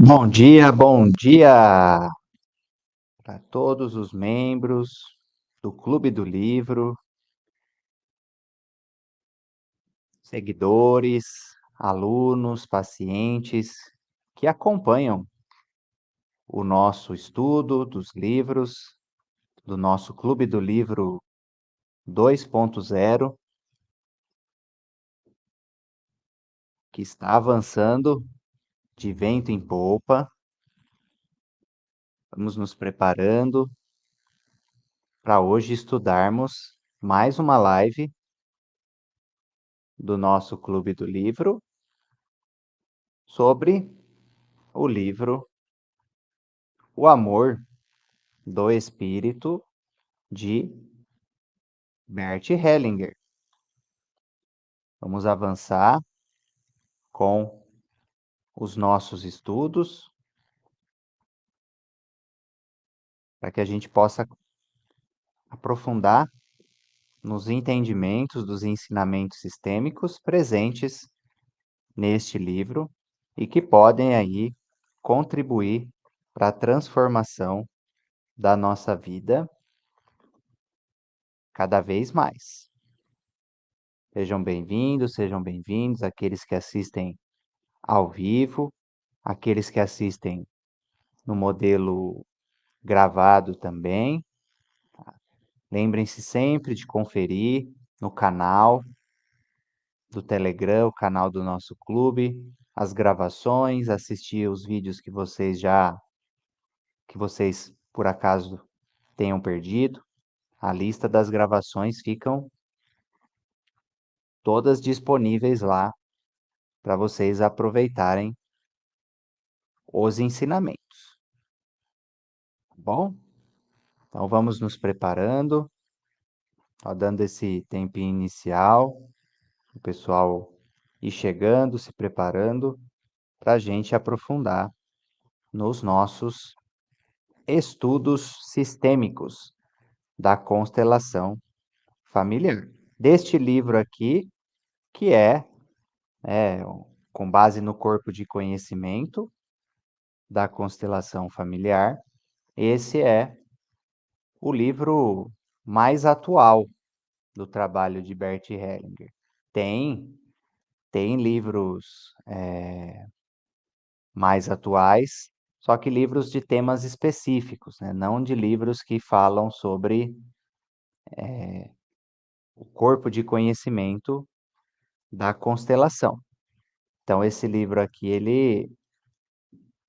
Bom dia para todos os membros do Clube do Livro, seguidores, alunos, pacientes que acompanham o nosso estudo dos livros, do nosso Clube do Livro 2.0, que está avançando de vento em popa. Vamos nos preparando para hoje estudarmos mais uma live do nosso Clube do Livro sobre o livro O Amor do Espírito de Bert Hellinger. Vamos avançar com os nossos estudos para que a gente possa aprofundar nos entendimentos dos ensinamentos sistêmicos presentes neste livro e que podem aí contribuir para a transformação da nossa vida cada vez mais. Sejam bem-vindos aqueles que assistem ao vivo, aqueles que assistem no modelo gravado também. Lembrem-se sempre de conferir no canal do Telegram, o canal do nosso clube, as gravações, assistir os vídeos que vocês por acaso tenham perdido. A lista das gravações ficam todas disponíveis lá para vocês aproveitarem os ensinamentos. Tá bom? Então vamos nos preparando, dando esse tempinho inicial, o pessoal ir chegando, se preparando para a gente aprofundar nos nossos estudos sistêmicos da constelação familiar. Deste livro aqui, que é com base no corpo de conhecimento da constelação familiar, esse é o livro mais atual do trabalho de Bert Hellinger. Tem, tem livros mais atuais, só que livros de temas específicos, né? Não de livros que falam sobre o corpo de conhecimento da constelação. Então, esse livro aqui,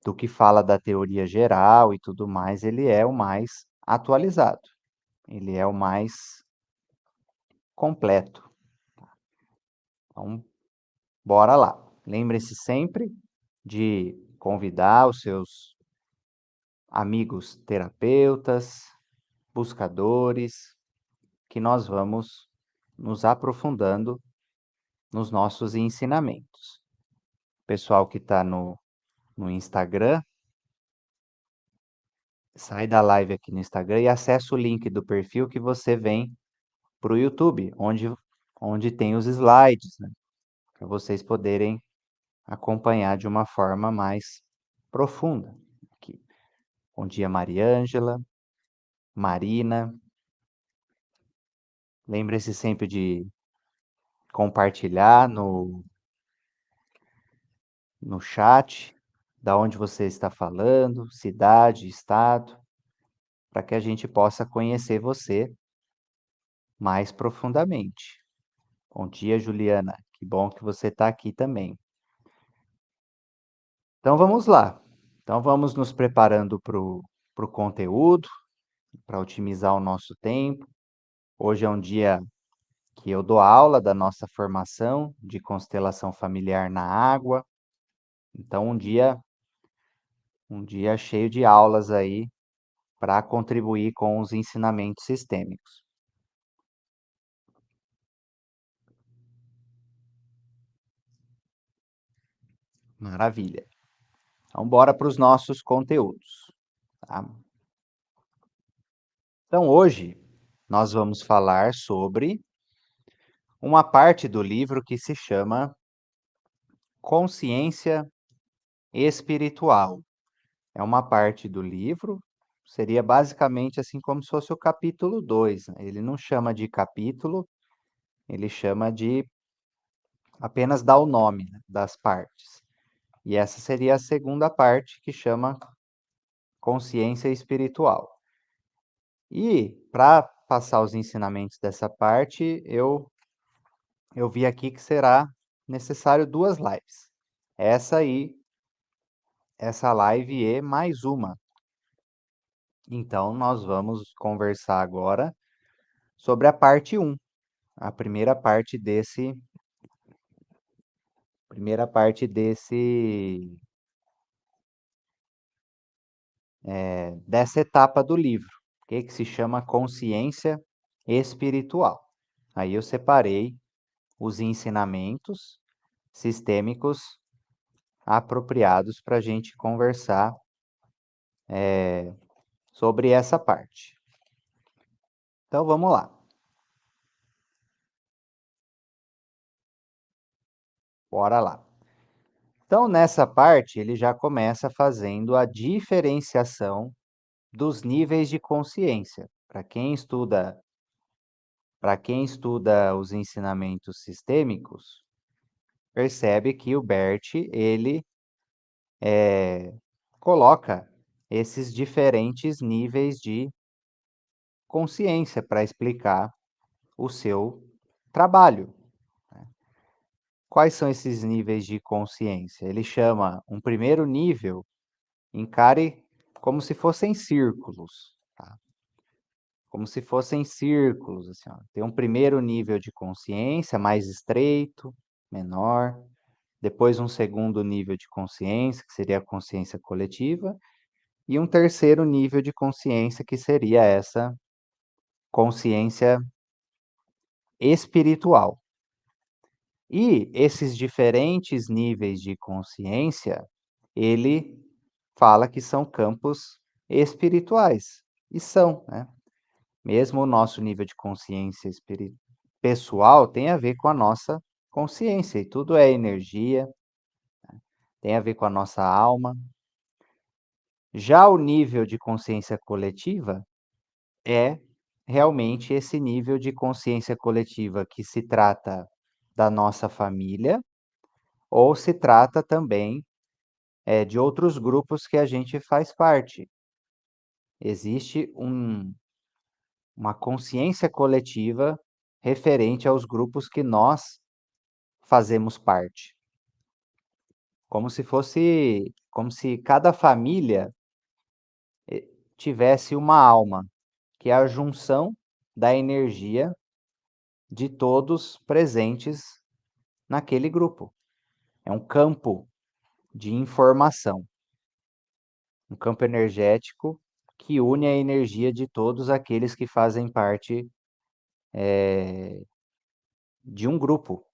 do que fala da teoria geral e tudo mais, ele é o mais atualizado, ele é o mais completo. Então, bora lá. Lembre-se sempre de convidar os seus amigos terapeutas, buscadores, que nós vamos nos aprofundando nos nossos ensinamentos. Pessoal que está no Instagram, sai da live aqui no Instagram e acessa o link do perfil que você vem para o YouTube, onde tem os slides, né? Para vocês poderem acompanhar de uma forma mais profunda. Aqui. Bom dia, Mariângela, Marina. Lembre-se sempre de compartilhar no chat da onde você está falando, cidade, estado, para que a gente possa conhecer você mais profundamente. Bom dia, Juliana. Que bom que você está aqui também. Então vamos lá. Então vamos nos preparando para o conteúdo, para otimizar o nosso tempo. Hoje é um dia que eu dou aula da nossa formação de constelação familiar na água. Então um dia cheio de aulas aí para contribuir com os ensinamentos sistêmicos. Maravilha. Então bora para os nossos conteúdos, tá? Então hoje nós vamos falar sobre uma parte do livro que se chama Consciência espiritual. É uma parte do livro, seria basicamente assim como se fosse o capítulo 2, né? Ele não chama de capítulo, ele chama de apenas dá o nome, né, das partes. E essa seria a segunda parte que chama consciência espiritual. E para passar os ensinamentos dessa parte, eu vi aqui que será necessário 2 lives. Essa aí, essa live e mais uma. Então nós vamos conversar agora sobre a parte 1, a primeira parte dessa etapa do livro, que se chama consciência espiritual. Aí eu separei os ensinamentos sistêmicos apropriados para a gente conversar sobre essa parte. Então vamos lá. Bora lá. Então, nessa parte, ele já começa fazendo a diferenciação dos níveis de consciência. Para quem estuda os ensinamentos sistêmicos, percebe que o Bert, ele coloca esses diferentes níveis de consciência para explicar o seu trabalho. Quais são esses níveis de consciência? Ele chama um primeiro nível, encare como se fossem círculos, tá? Como se fossem círculos, assim, ó. Tem um primeiro nível de consciência mais estreito, menor, depois um segundo nível de consciência, que seria a consciência coletiva, e um terceiro nível de consciência, que seria essa consciência espiritual. E esses diferentes níveis de consciência, ele fala que são campos espirituais, e são, né? Mesmo o nosso nível de consciência pessoal tem a ver com a nossa consciência, e tudo é energia, tem a ver com a nossa alma. Já o nível de consciência coletiva é realmente esse nível de consciência coletiva que se trata da nossa família, ou se trata também de outros grupos que a gente faz parte. Existe uma consciência coletiva referente aos grupos que nós fazemos parte. Como se cada família tivesse uma alma, que é a junção da energia de todos presentes naquele grupo. É um campo de informação, um campo energético que une a energia de todos aqueles que fazem parte de um grupo,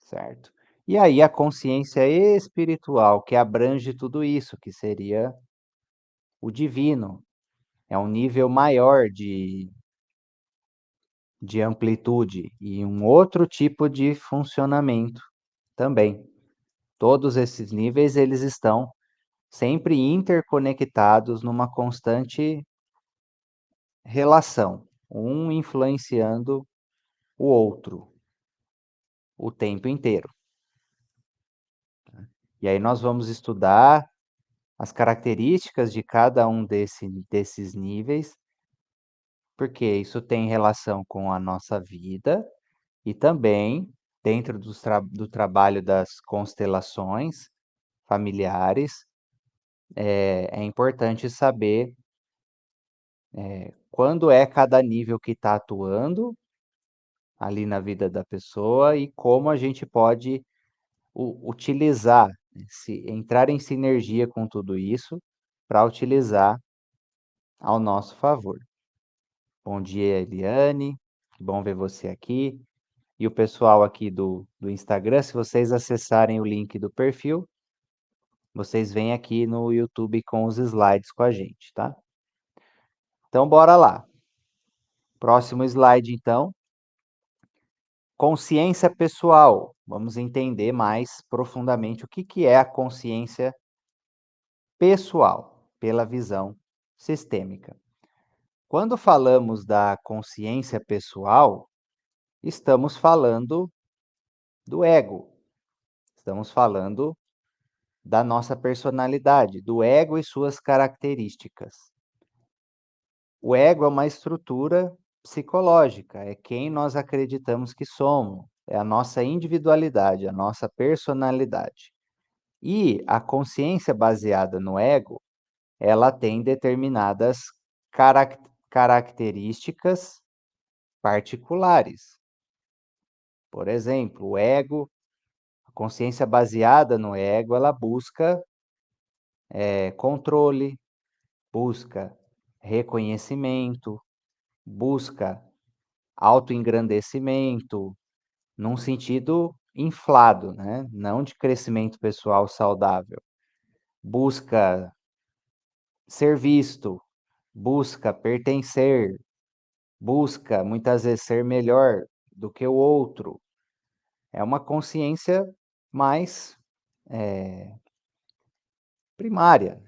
certo? E aí a consciência espiritual que abrange tudo isso, que seria o divino, é um nível maior de amplitude e um outro tipo de funcionamento também. Todos esses níveis, eles estão sempre interconectados numa constante relação, um influenciando o outro o tempo inteiro. E aí nós vamos estudar as características de cada um desses níveis, porque isso tem relação com a nossa vida e também dentro do trabalho das constelações familiares, é importante saber quando é cada nível que está atuando ali na vida da pessoa e como a gente pode utilizar, né, se entrar em sinergia com tudo isso para utilizar ao nosso favor. Bom dia, Eliane, que bom ver você aqui. E o pessoal aqui do Instagram, se vocês acessarem o link do perfil, vocês vêm aqui no YouTube com os slides com a gente, tá? Então, bora lá. Próximo slide, então. Consciência pessoal. Vamos entender mais profundamente o que é a consciência pessoal, pela visão sistêmica. Quando falamos da consciência pessoal, estamos falando do ego, estamos falando da nossa personalidade, do ego e suas características. O ego é uma estrutura psicológica, é quem nós acreditamos que somos, é a nossa individualidade, a nossa personalidade. E a consciência baseada no ego, ela tem determinadas características particulares. Por exemplo, o ego, a consciência baseada no ego, ela busca controle, busca reconhecimento, busca autoengrandecimento, num sentido inflado, né? Não de crescimento pessoal saudável. Busca ser visto, busca pertencer, busca muitas vezes ser melhor do que o outro. É uma consciência mais primária,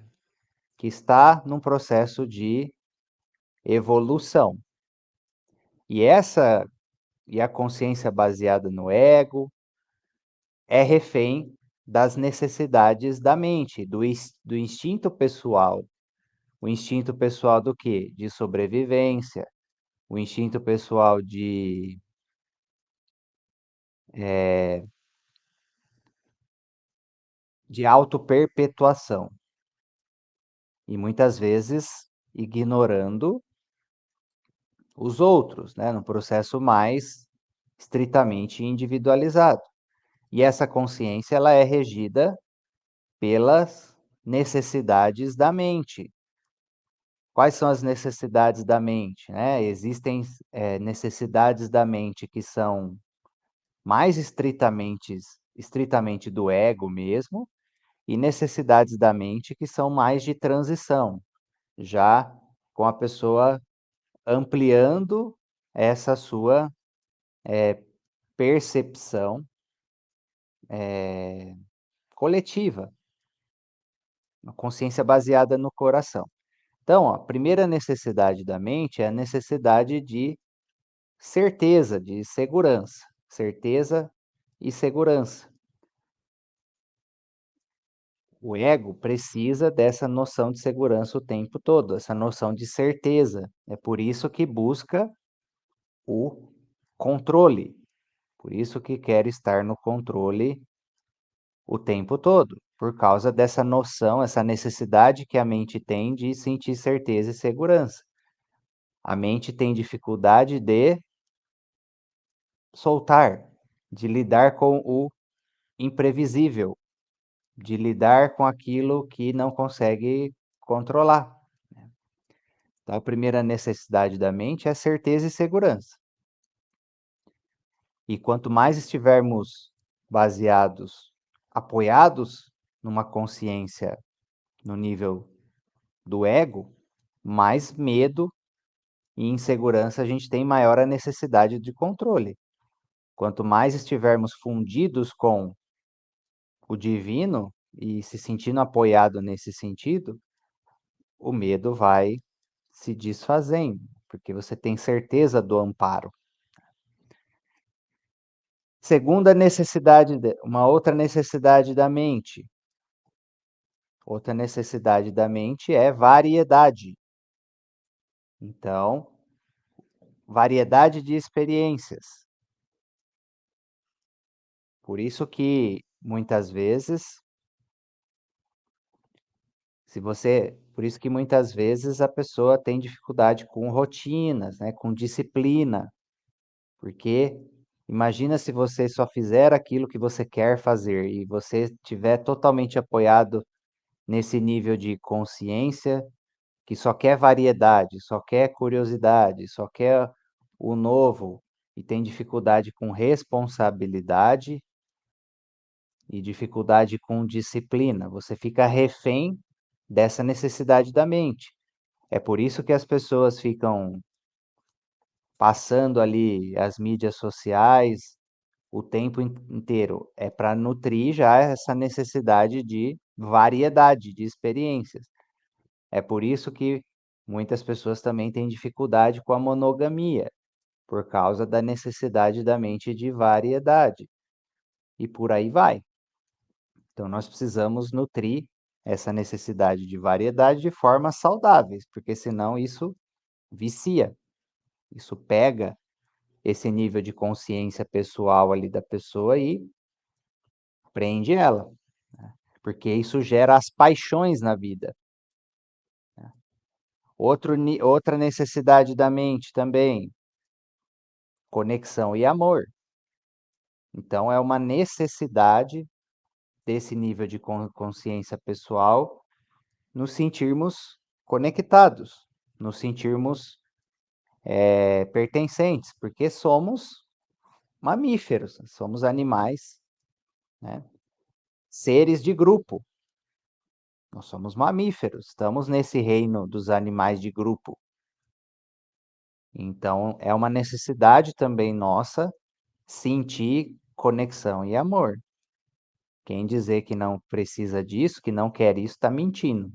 que está num processo de evolução. E essa e a consciência baseada no ego é refém das necessidades da mente, do instinto pessoal. O instinto pessoal do quê? De sobrevivência, o instinto pessoal de autoperpetuação. E muitas vezes ignorando os outros, né, num processo mais estritamente individualizado. E essa consciência ela é regida pelas necessidades da mente. Quais são as necessidades da mente, né? Existem, necessidades da mente que são mais estritamente do ego mesmo, e necessidades da mente que são mais de transição, já com a pessoa ampliando essa sua percepção coletiva, uma consciência baseada no coração. Então, a primeira necessidade da mente é a necessidade de certeza, de segurança. Certeza e segurança. O ego precisa dessa noção de segurança o tempo todo, essa noção de certeza. É por isso que busca o controle, por isso que quer estar no controle o tempo todo, por causa dessa noção, essa necessidade que a mente tem de sentir certeza e segurança. A mente tem dificuldade de soltar, de lidar com o imprevisível, de lidar com aquilo que não consegue controlar. Então, a primeira necessidade da mente é certeza e segurança. E quanto mais estivermos baseados, apoiados numa consciência no nível do ego, mais medo e insegurança a gente tem, maior a necessidade de controle. Quanto mais estivermos fundidos com o divino e se sentindo apoiado nesse sentido, o medo vai se desfazendo, porque você tem certeza do amparo. Segunda necessidade, uma outra necessidade da mente é variedade. Então, variedade de experiências. Muitas vezes, por isso que muitas vezes a pessoa tem dificuldade com rotinas, né, com disciplina, porque imagina se você só fizer aquilo que você quer fazer e você estiver totalmente apoiado nesse nível de consciência que só quer variedade, só quer curiosidade, só quer o novo e tem dificuldade com responsabilidade e dificuldade com disciplina. Você fica refém dessa necessidade da mente. É por isso que as pessoas ficam passando ali as mídias sociais, o tempo inteiro, é para nutrir já essa necessidade de variedade de experiências. É por isso que muitas pessoas também têm dificuldade com a monogamia, por causa da necessidade da mente de variedade, e por aí vai. Então, nós precisamos nutrir essa necessidade de variedade de formas saudáveis, porque senão isso vicia, isso pega esse nível de consciência pessoal ali da pessoa e prende ela, né, porque isso gera as paixões na vida. Outra necessidade da mente também, conexão e amor. Então é uma necessidade desse nível de consciência pessoal nos sentirmos conectados, nos sentirmos, pertencentes, porque somos mamíferos, somos animais, né, seres de grupo. Nós somos mamíferos, estamos nesse reino dos animais de grupo. Então é uma necessidade também nossa sentir conexão e amor. Quem dizer que não precisa disso, que não quer isso, está mentindo.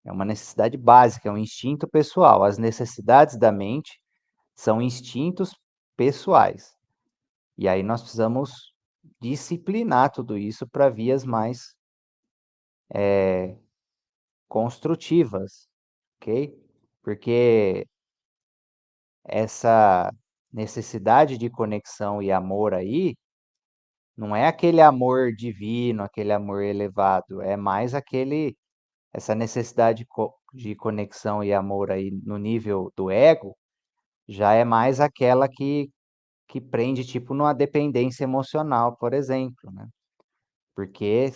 É uma necessidade básica, é um instinto pessoal. As necessidades da mente são instintos pessoais. E aí nós precisamos disciplinar tudo isso para vias mais construtivas, ok? Porque essa necessidade de conexão e amor aí não é aquele amor divino, aquele amor elevado, é mais essa necessidade de conexão e amor aí no nível do ego, já é mais aquela que prende, tipo, numa dependência emocional, por exemplo, né? Porque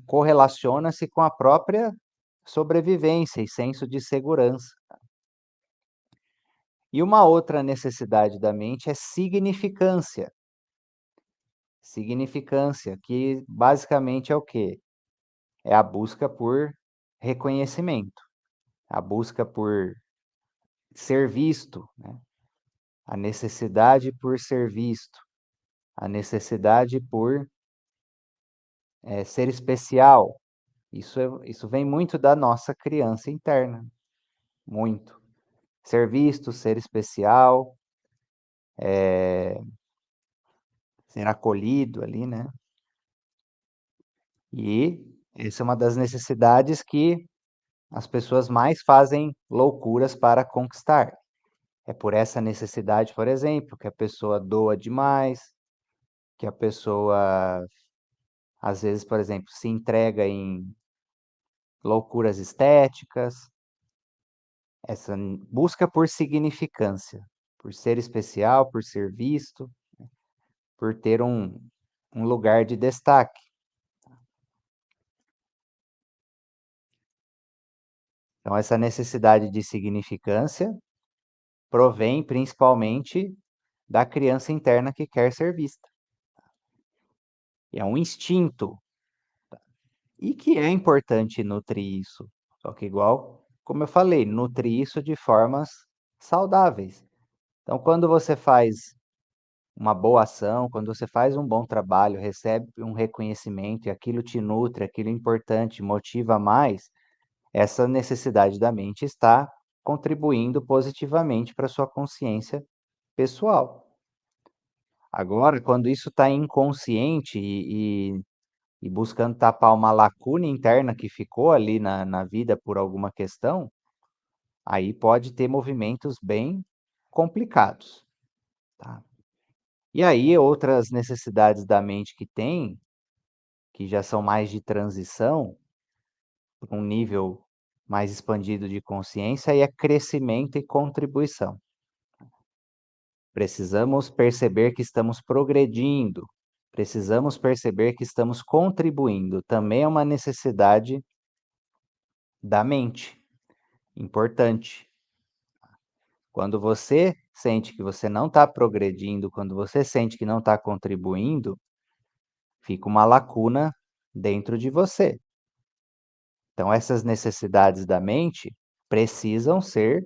correlaciona-se com a própria sobrevivência e senso de segurança. E uma outra necessidade da mente é significância. Significância, que basicamente é o quê? É a busca por reconhecimento, a busca por ser visto, né? A necessidade por ser visto, a necessidade por ser especial. Isso vem muito da nossa criança interna, muito. Ser visto, ser especial, ser acolhido ali, né? E essa é uma das necessidades que as pessoas mais fazem loucuras para conquistar. É por essa necessidade, por exemplo, que a pessoa doa demais, que a pessoa, às vezes, por exemplo, se entrega em loucuras estéticas, essa busca por significância, por ser especial, por ser visto, por ter um lugar de destaque. Então, essa necessidade de significância provém principalmente da criança interna que quer ser vista. É um instinto, e que é importante nutrir isso. Só que igual, como eu falei, nutrir isso de formas saudáveis. Então, quando você faz uma boa ação, quando você faz um bom trabalho, recebe um reconhecimento e aquilo te nutre, aquilo é importante, motiva mais, essa necessidade da mente está contribuindo positivamente para a sua consciência pessoal. Agora, quando isso está inconsciente e buscando tapar uma lacuna interna que ficou ali na vida por alguma questão, aí pode ter movimentos bem complicados, tá? E aí outras necessidades da mente que tem, que já são mais de transição, para um nível mais expandido de consciência, aí é crescimento e contribuição. Precisamos perceber que estamos progredindo, precisamos perceber que estamos contribuindo, também é uma necessidade da mente, importante. Quando você sente que você não está progredindo, quando você sente que não está contribuindo, fica uma lacuna dentro de você. Então, essas necessidades da mente precisam ser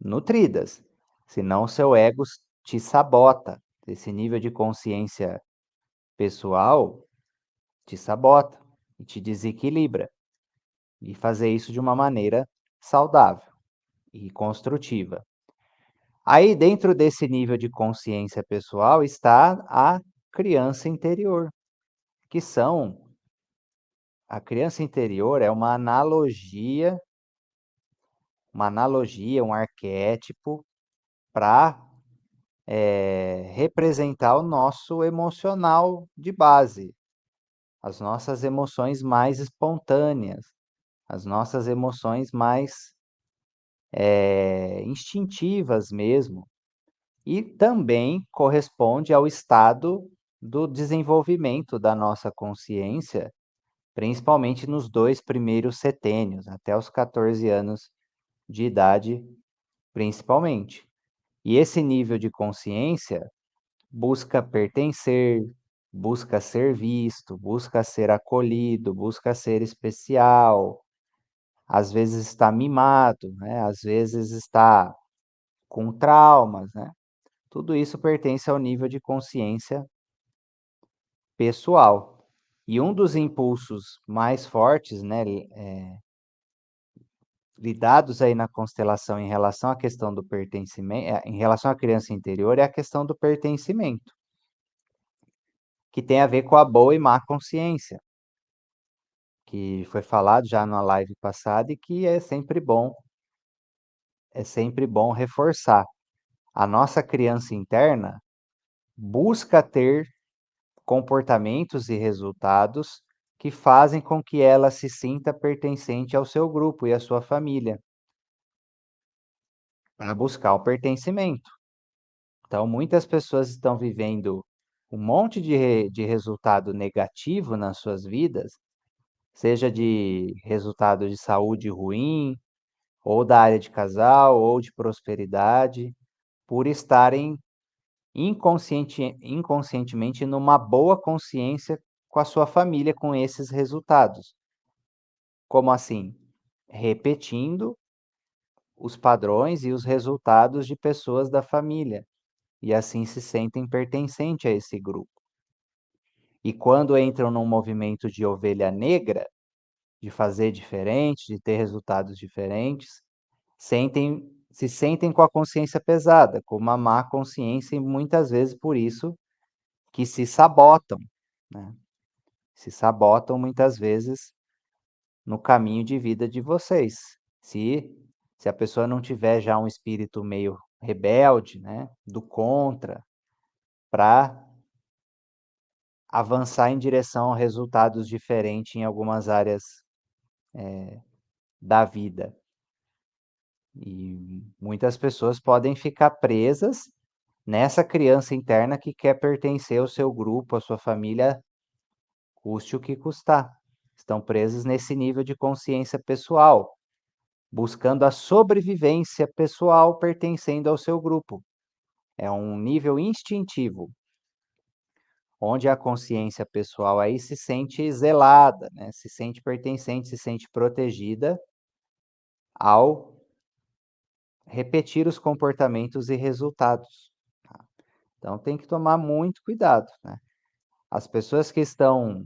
nutridas, senão o seu ego te sabota, Esse nível de consciência pessoal te sabota e te desequilibra. E fazer isso de uma maneira saudável e construtiva. Aí, dentro desse nível de consciência pessoal, está a criança interior, que são a criança interior é uma analogia, um arquétipo para representar o nosso emocional de base, as nossas emoções mais espontâneas, as nossas emoções mais instintivas mesmo, e também corresponde ao estado do desenvolvimento da nossa consciência, principalmente nos 2 primeiros setênios, até os 14 anos de idade, principalmente. E esse nível de consciência busca pertencer, busca ser visto, busca ser acolhido, busca ser especial, às vezes está mimado, né? Às vezes está com traumas, né? Tudo isso pertence ao nível de consciência pessoal. E um dos impulsos mais fortes, né, lidados aí na constelação em relação à questão do pertencimento, em relação à criança interior, é a questão do pertencimento, que tem a ver com a boa e má consciência, que foi falado já na live passada e que é sempre bom reforçar. A nossa criança interna busca ter comportamentos e resultados que fazem com que ela se sinta pertencente ao seu grupo e à sua família, para buscar o pertencimento. Então, muitas pessoas estão vivendo um monte de resultado negativo nas suas vidas, seja de resultado de saúde ruim, ou da área de casal, ou de prosperidade, por estarem inconscientemente numa boa consciência com a sua família com esses resultados. Como assim? Repetindo os padrões e os resultados de pessoas da família, e assim se sentem pertencentes a esse grupo. E quando entram num movimento de ovelha negra, de fazer diferente, de ter resultados diferentes, se sentem com a consciência pesada, com uma má consciência e muitas vezes por isso que se sabotam, né? Se sabotam muitas vezes no caminho de vida de vocês. Se se a pessoa não tiver já um espírito meio rebelde, né, do contra, para avançar em direção a resultados diferentes em algumas áreas da vida. E muitas pessoas podem ficar presas nessa criança interna que quer pertencer ao seu grupo, à sua família, custe o que custar. Estão presas nesse nível de consciência pessoal, buscando a sobrevivência pessoal pertencendo ao seu grupo. É um nível instintivo, onde a consciência pessoal aí se sente zelada, né? Se sente pertencente, se sente protegida ao repetir os comportamentos e resultados. Tá? Então tem que tomar muito cuidado, né? As pessoas que estão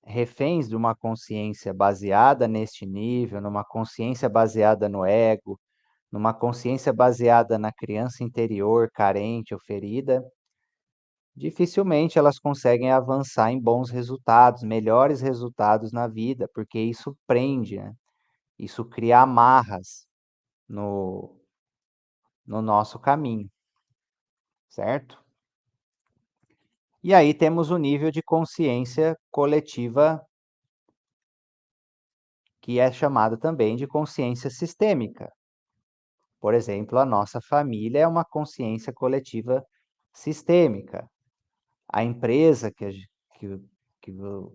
reféns de uma consciência baseada neste nível, numa consciência baseada no ego, numa consciência baseada na criança interior carente ou ferida, dificilmente elas conseguem avançar em bons resultados, melhores resultados na vida, porque isso prende, né? Isso cria amarras no, no nosso caminho, certo? E aí temos o nível de consciência coletiva, que é chamado também de consciência sistêmica. Por exemplo, a nossa família é uma consciência coletiva sistêmica. A empresa que,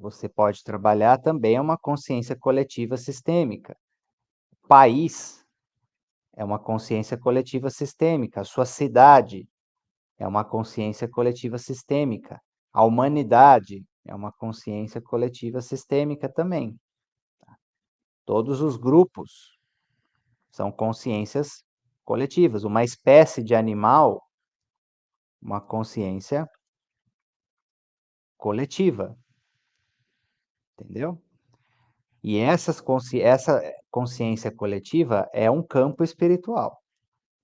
você pode trabalhar também é uma consciência coletiva sistêmica. O país é uma consciência coletiva sistêmica. A sua cidade é uma consciência coletiva sistêmica. A humanidade é uma consciência coletiva sistêmica também. Todos os grupos são consciências coletivas. Uma espécie de animal uma consciência coletiva, entendeu? E essa consciência coletiva é um campo espiritual.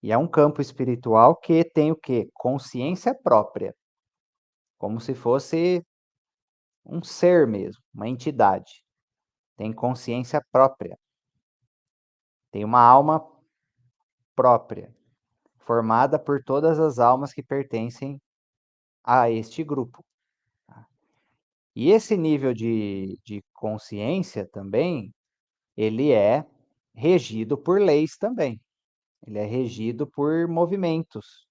E é um campo espiritual que tem o quê? Consciência própria, como se fosse um ser mesmo, uma entidade. Tem consciência própria, tem uma alma própria, formada por todas as almas que pertencem a este grupo. E esse nível de consciência também, ele é regido por leis também. Ele é regido por movimentos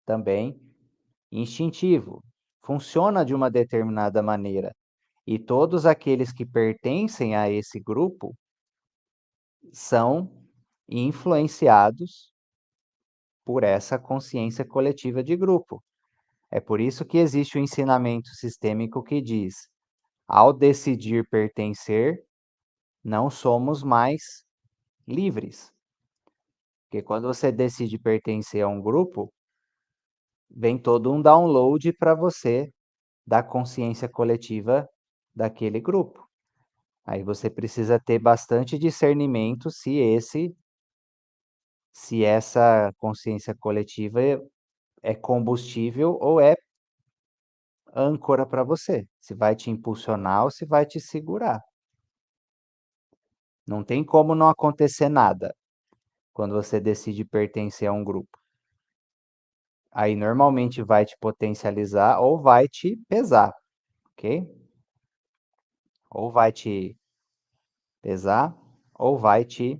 também, instintivo. Funciona de uma determinada maneira. E todos aqueles que pertencem a esse grupo são influenciados por essa consciência coletiva de grupo. É por isso que existe o ensinamento sistêmico que diz: ao decidir pertencer, não somos mais livres. Porque quando você decide pertencer a um grupo, vem todo um download para você da consciência coletiva daquele grupo. Aí você precisa ter bastante discernimento se essa consciência coletiva é combustível ou é âncora para você, se vai te impulsionar ou se vai te segurar. Não tem como não acontecer nada quando você decide pertencer a um grupo. Aí normalmente vai te potencializar ou vai te pesar, ok? Ou vai te pesar ou vai te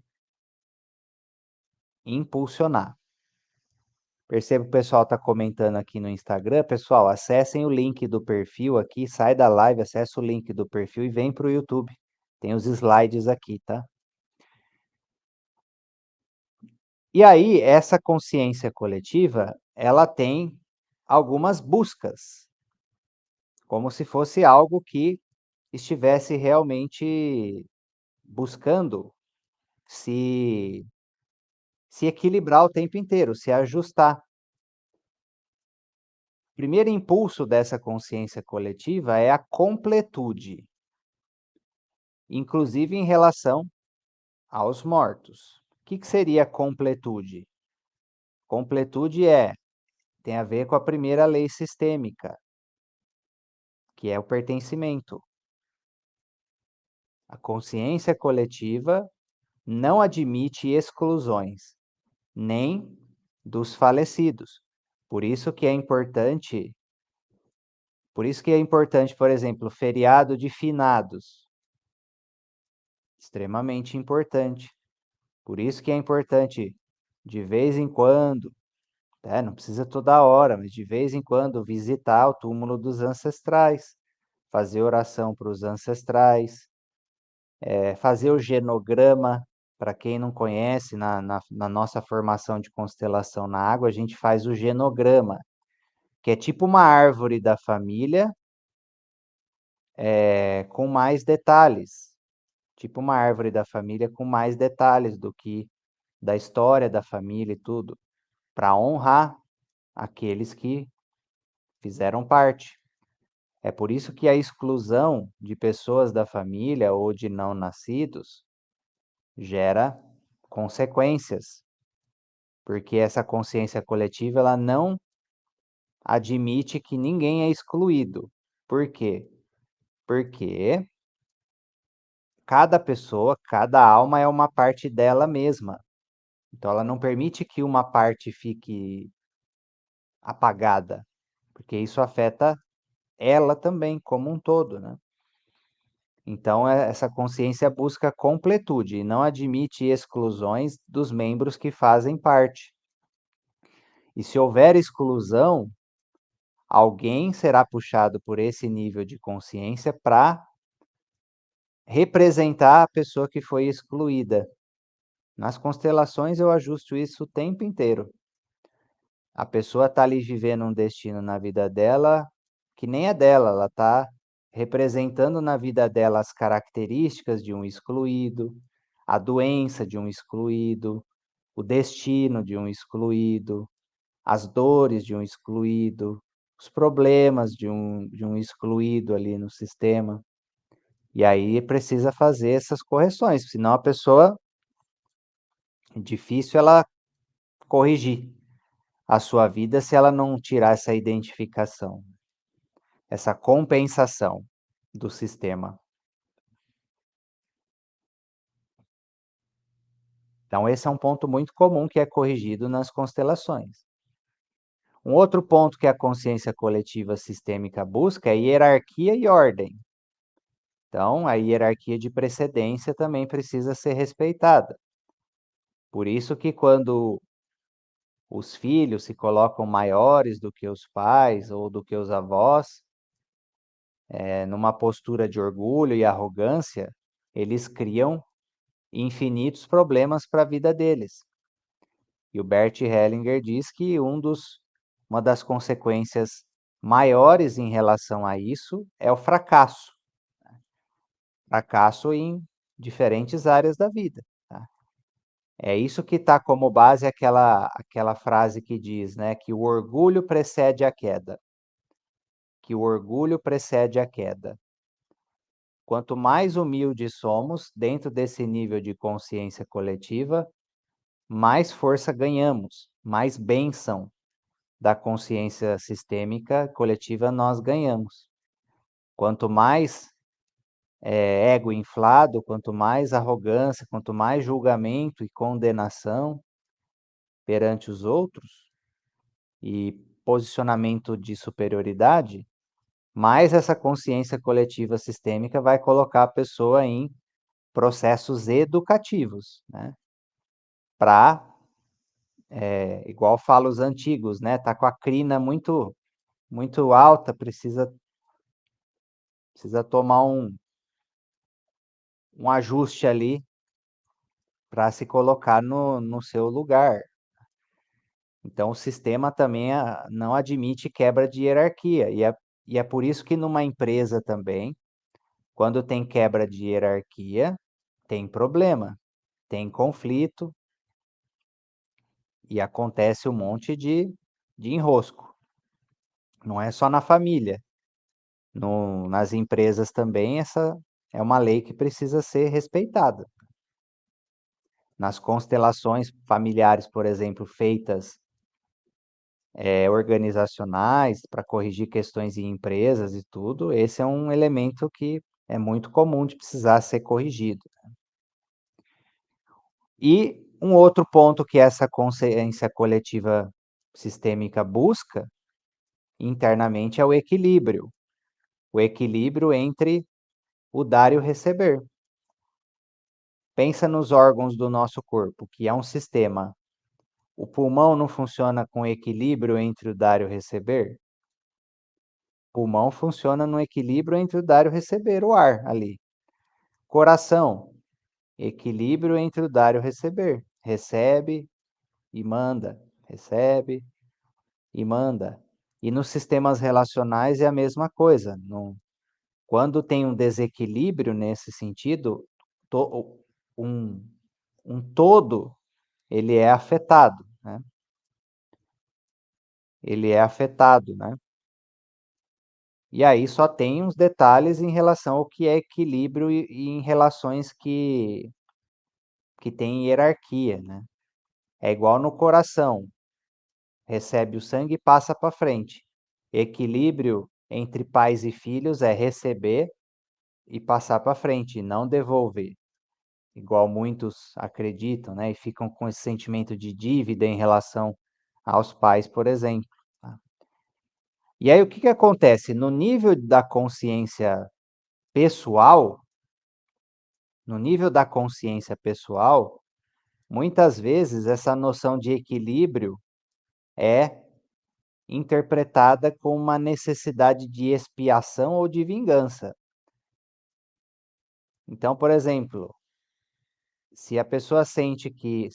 impulsionar. Percebo que o pessoal está comentando aqui no Instagram. Pessoal, acessem o link do perfil aqui, sai da live, acessa o link do perfil e vem para o YouTube. Tem os slides aqui, tá? E aí, essa consciência coletiva, ela tem algumas buscas, como se fosse algo que estivesse realmente buscando se, se equilibrar o tempo inteiro, se ajustar. O primeiro impulso dessa consciência coletiva é a completude, inclusive em relação aos mortos. O que seria completude? Completude tem a ver com a primeira lei sistêmica, que é o pertencimento. A consciência coletiva não admite exclusões, nem dos falecidos. Por isso que é importante, por exemplo, feriado de finados, extremamente importante. Por isso que é importante, de vez em quando, não precisa toda hora, mas de vez em quando visitar o túmulo dos ancestrais, fazer oração para os ancestrais, fazer o genograma. Para quem não conhece, na nossa formação de constelação na água, a gente faz o genograma, que é tipo uma árvore da família, com mais detalhes. Tipo uma árvore da família com mais detalhes do que da história da família e tudo, para honrar aqueles que fizeram parte. É por isso que a exclusão de pessoas da família ou de não nascidos gera consequências, porque essa consciência coletiva ela não admite que ninguém é excluído. Por quê? Porque cada pessoa, cada alma é uma parte dela mesma. Então ela não permite que uma parte fique apagada, porque isso afeta ela também como um todo, né? Então essa consciência busca completude e não admite exclusões dos membros que fazem parte. E se houver exclusão, alguém será puxado por esse nível de consciência para representar a pessoa que foi excluída. Nas constelações eu ajusto isso o tempo inteiro. A pessoa está ali vivendo um destino na vida dela que nem é dela, ela está representando na vida dela as características de um excluído, a doença de um excluído, o destino de um excluído, as dores de um excluído, os problemas de um excluído ali no sistema. E aí precisa fazer essas correções, senão a pessoa é difícil ela corrigir a sua vida se ela não tirar essa identificação, essa compensação do sistema. Então esse é um ponto muito comum que é corrigido nas constelações. Um outro ponto que a consciência coletiva sistêmica busca é hierarquia e ordem. Então, a hierarquia de precedência também precisa ser respeitada. Por isso que quando os filhos se colocam maiores do que os pais ou do que os avós, numa postura de orgulho e arrogância, eles criam infinitos problemas para a vida deles. E o Bert Hellinger diz que uma das consequências maiores em relação a isso é o fracasso. Fracasso em diferentes áreas da vida, tá? É isso que está como base aquela frase que diz, né, que o orgulho precede a queda. Que o orgulho precede a queda. Quanto mais humildes somos dentro desse nível de consciência coletiva, mais força ganhamos, mais bênção da consciência sistêmica coletiva nós ganhamos. Quanto mais ego inflado, quanto mais arrogância, quanto mais julgamento e condenação perante os outros e posicionamento de superioridade, mais essa consciência coletiva sistêmica vai colocar a pessoa em processos educativos, né? Para, igual fala os antigos, né? Tá com a crina muito alta, precisa tomar um ajuste ali para se colocar no seu lugar. Então, o sistema também não admite quebra de hierarquia, e é por isso que numa empresa também, quando tem quebra de hierarquia, tem problema, tem conflito e acontece um monte de enrosco. Não é só na família, nas empresas também, essa é uma lei que precisa ser respeitada. Nas constelações familiares, por exemplo, feitas organizacionais para corrigir questões em empresas e tudo, esse é um elemento que é muito comum de precisar ser corrigido. E um outro ponto que essa consciência coletiva sistêmica busca internamente é o equilíbrio entre o dar e o receber. Pensa nos órgãos do nosso corpo, que é um sistema. O pulmão não funciona com equilíbrio entre o dar e o receber? O pulmão funciona no equilíbrio entre o dar e o receber, o ar ali. Coração, equilíbrio entre o dar e o receber. Recebe e manda, recebe e manda. E nos sistemas relacionais é a mesma coisa. Quando tem um desequilíbrio nesse sentido, um, um todo, ele é afetado, né? Ele é afetado, né? E aí só tem uns detalhes em relação ao que é equilíbrio e em relações que tem hierarquia, né? É igual no coração, recebe o sangue e passa para frente. Equilíbrio entre pais e filhos é receber e passar para frente, não devolver. Igual muitos acreditam, né? E ficam com esse sentimento de dívida em relação aos pais, por exemplo, tá? E aí o que que acontece? No nível da consciência pessoal, no nível da consciência pessoal, muitas vezes essa noção de equilíbrio é interpretada como uma necessidade de expiação ou de vingança. Então, por exemplo, se a pessoa sente que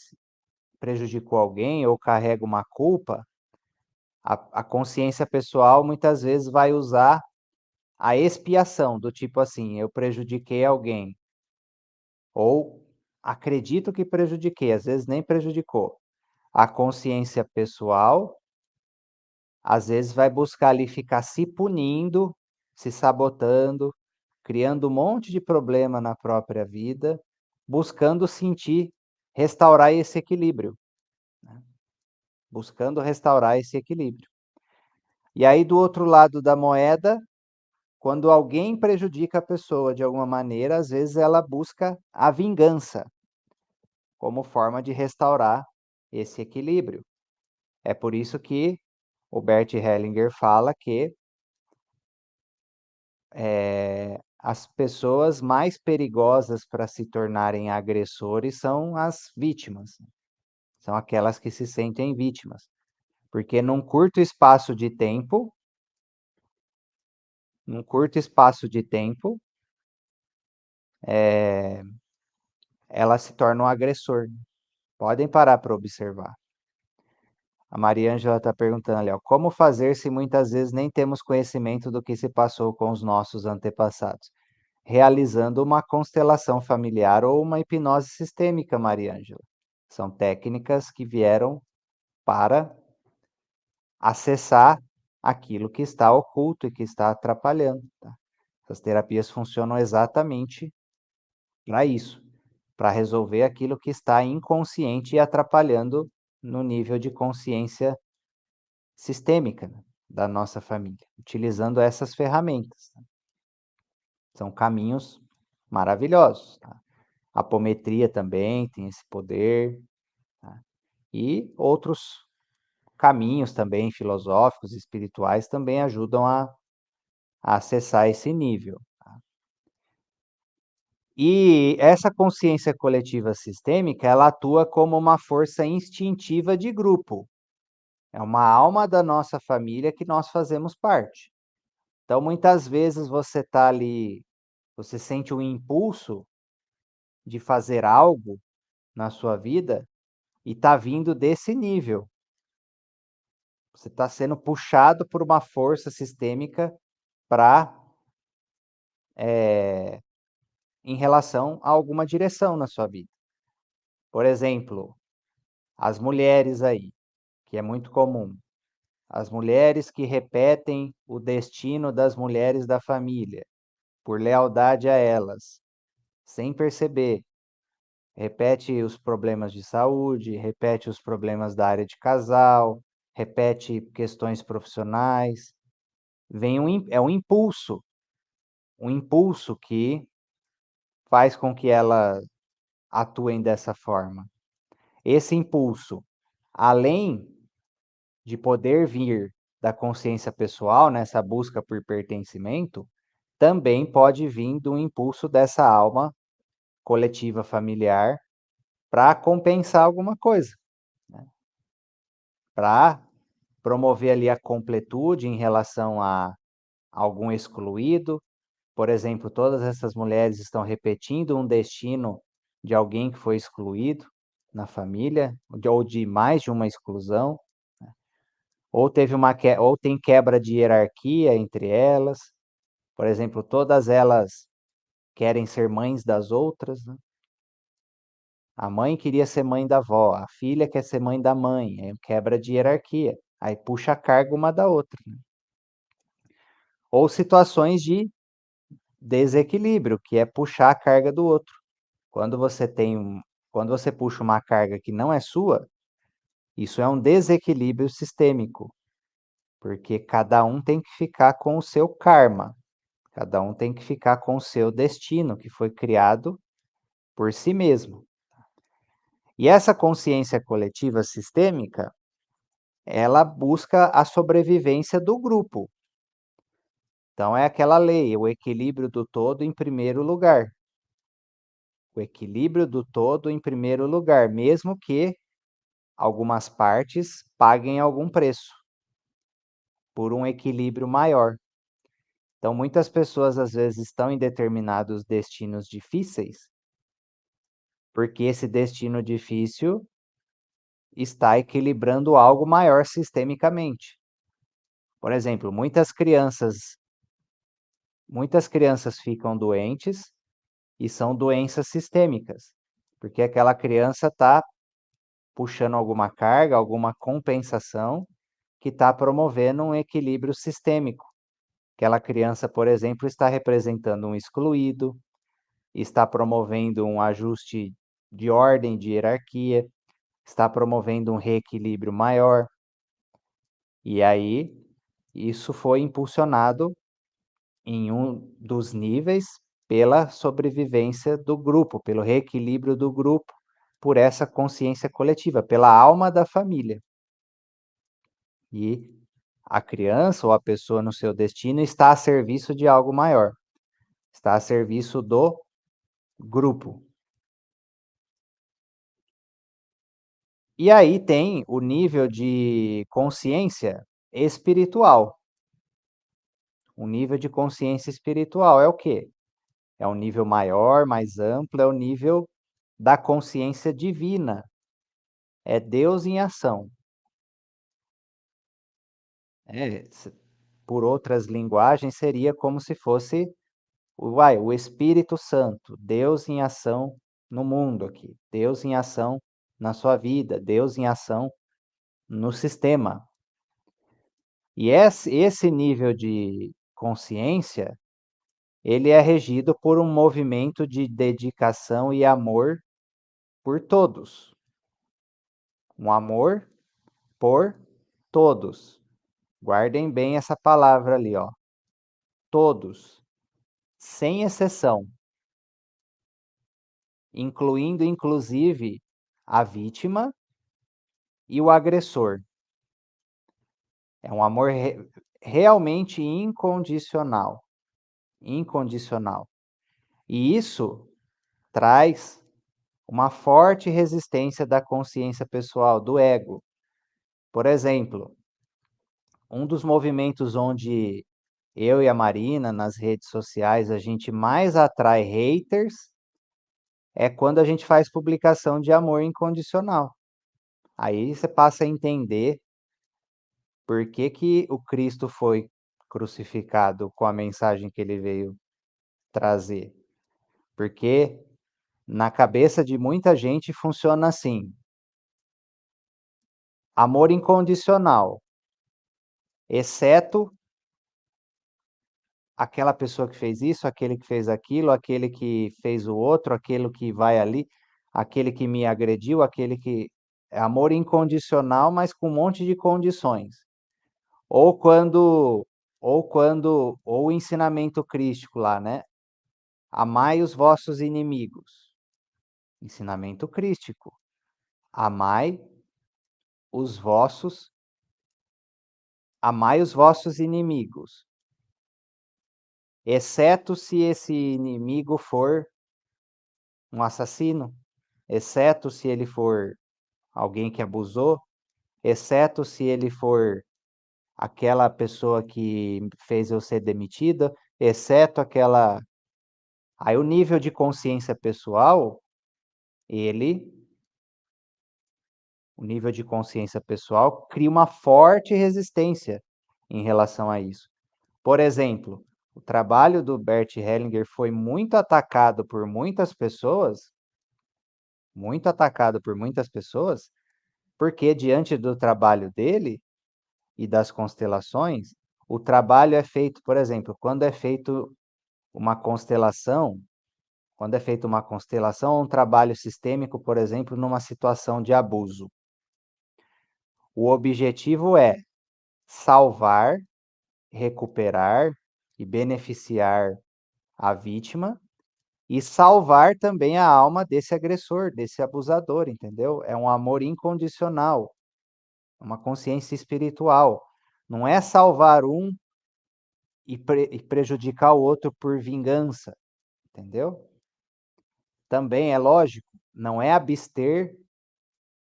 prejudicou alguém ou carrega uma culpa, a consciência pessoal muitas vezes vai usar a expiação, do tipo assim, eu prejudiquei alguém, ou acredito que prejudiquei, às vezes nem prejudicou. A consciência pessoal às vezes vai buscar ali ficar se punindo, se sabotando, criando um monte de problema na própria vida, buscando sentir restaurar esse equilíbrio, né, buscando restaurar esse equilíbrio. E aí do outro lado da moeda, quando alguém prejudica a pessoa de alguma maneira, às vezes ela busca a vingança, como forma de restaurar esse equilíbrio. É por isso que o Bert Hellinger fala que as pessoas mais perigosas para se tornarem agressores são as vítimas, são aquelas que se sentem vítimas, porque num curto espaço de tempo, ela se torna um agressor. Podem parar para observar. A Mariângela está perguntando ali, ó, como fazer se muitas vezes nem temos conhecimento do que se passou com os nossos antepassados? Realizando uma constelação familiar ou uma hipnose sistêmica, Mariângela. São técnicas que vieram para acessar aquilo que está oculto e que está atrapalhando. Tá? Essas terapias funcionam exatamente para isso, para resolver aquilo que está inconsciente e atrapalhando no nível de consciência sistêmica, né, da nossa família, utilizando essas ferramentas. Tá? São caminhos maravilhosos. Tá? A apometria também tem esse poder, tá? E outros caminhos também filosóficos, espirituais, também ajudam a acessar esse nível. Tá? E essa consciência coletiva sistêmica, ela atua como uma força instintiva de grupo. É uma alma da nossa família que nós fazemos parte. Então, muitas vezes você está ali, você sente um impulso de fazer algo na sua vida e está vindo desse nível. Você está sendo puxado por uma força sistêmica para em relação a alguma direção na sua vida. Por exemplo, as mulheres aí, que é muito comum. As mulheres que repetem o destino das mulheres da família, por lealdade a elas, sem perceber. Repete os problemas de saúde, repete os problemas da área de casal, repete questões profissionais. Vem é um impulso que faz com que elas atuem dessa forma. Esse impulso, além de poder vir da consciência pessoal, nessa busca por pertencimento, também pode vir do impulso dessa alma coletiva familiar para compensar alguma coisa, né? Para promover ali a completude em relação a algum excluído. Por exemplo, todas essas mulheres estão repetindo um destino de alguém que foi excluído na família, ou de mais de uma exclusão, né? Ou teve ou tem quebra de hierarquia entre elas. Por exemplo, todas elas querem ser mães das outras, né? A mãe queria ser mãe da avó, a filha quer ser mãe da mãe, é quebra de hierarquia. Aí puxa a carga uma da outra, né? Ou situações de desequilíbrio, que é puxar a carga do outro. Quando você tem quando você puxa uma carga que não é sua, isso é um desequilíbrio sistêmico, porque cada um tem que ficar com o seu karma, cada um tem que ficar com o seu destino, que foi criado por si mesmo. E essa consciência coletiva sistêmica, ela busca a sobrevivência do grupo. Então é aquela lei, o equilíbrio do todo em primeiro lugar. O equilíbrio do todo em primeiro lugar, mesmo que algumas partes paguem algum preço por um equilíbrio maior. Então, muitas pessoas às vezes estão em determinados destinos difíceis, porque esse destino difícil está equilibrando algo maior sistemicamente. Por exemplo, muitas crianças ficam doentes e são doenças sistêmicas, porque aquela criança está puxando alguma carga, alguma compensação que está promovendo um equilíbrio sistêmico. Aquela criança, por exemplo, está representando um excluído, está promovendo um ajuste de ordem, de hierarquia, está promovendo um reequilíbrio maior. E aí, isso foi impulsionado em um dos níveis pela sobrevivência do grupo, pelo reequilíbrio do grupo, por essa consciência coletiva, pela alma da família. E a criança ou a pessoa no seu destino está a serviço de algo maior, está a serviço do grupo. E aí tem o nível de consciência espiritual. O nível de consciência espiritual é o quê? É um nível maior, mais amplo, é o nível da consciência divina. É Deus em ação. Por outras linguagens, seria como se fosse o Espírito Santo, Deus em ação no mundo aqui, Deus em ação na sua vida, Deus em ação no sistema. E esse nível de consciência, ele é regido por um movimento de dedicação e amor por todos. Um amor por todos. Guardem bem essa palavra ali, ó. Todos, sem exceção, incluindo inclusive a vítima e o agressor. É um amor realmente incondicional, incondicional. E isso traz uma forte resistência da consciência pessoal, do ego. Por exemplo, um dos movimentos onde eu e a Marina, nas redes sociais, a gente mais atrai haters é quando a gente faz publicação de amor incondicional. Aí você passa a entender por que que o Cristo foi crucificado com a mensagem que ele veio trazer. Porque na cabeça de muita gente funciona assim: amor incondicional, exceto aquela pessoa que fez isso, aquele que fez aquilo, aquele que fez o outro, aquele que vai ali, aquele que me agrediu, aquele que é amor incondicional, mas com um monte de condições. Ou quando ou o ensinamento crístico lá, né, amai os vossos inimigos. Ensinamento crístico. Amai os vossos amai os vossos inimigos, exceto se esse inimigo for um assassino, exceto se ele for alguém que abusou, exceto se ele for aquela pessoa que fez eu ser demitida, exceto aquela. Aí o nível de consciência pessoal, ele, o nível de consciência pessoal cria uma forte resistência em relação a isso. Por exemplo, o trabalho do Bert Hellinger foi muito atacado por muitas pessoas, porque diante do trabalho dele e das constelações, o trabalho é feito, por exemplo, uma constelação, quando é feita uma constelação, um trabalho sistêmico, por exemplo, numa situação de abuso. O objetivo é salvar, recuperar e beneficiar a vítima e salvar também a alma desse agressor, desse abusador, entendeu? É um amor incondicional, uma consciência espiritual. Não é salvar um e prejudicar o outro por vingança, entendeu? Também é lógico, não é abster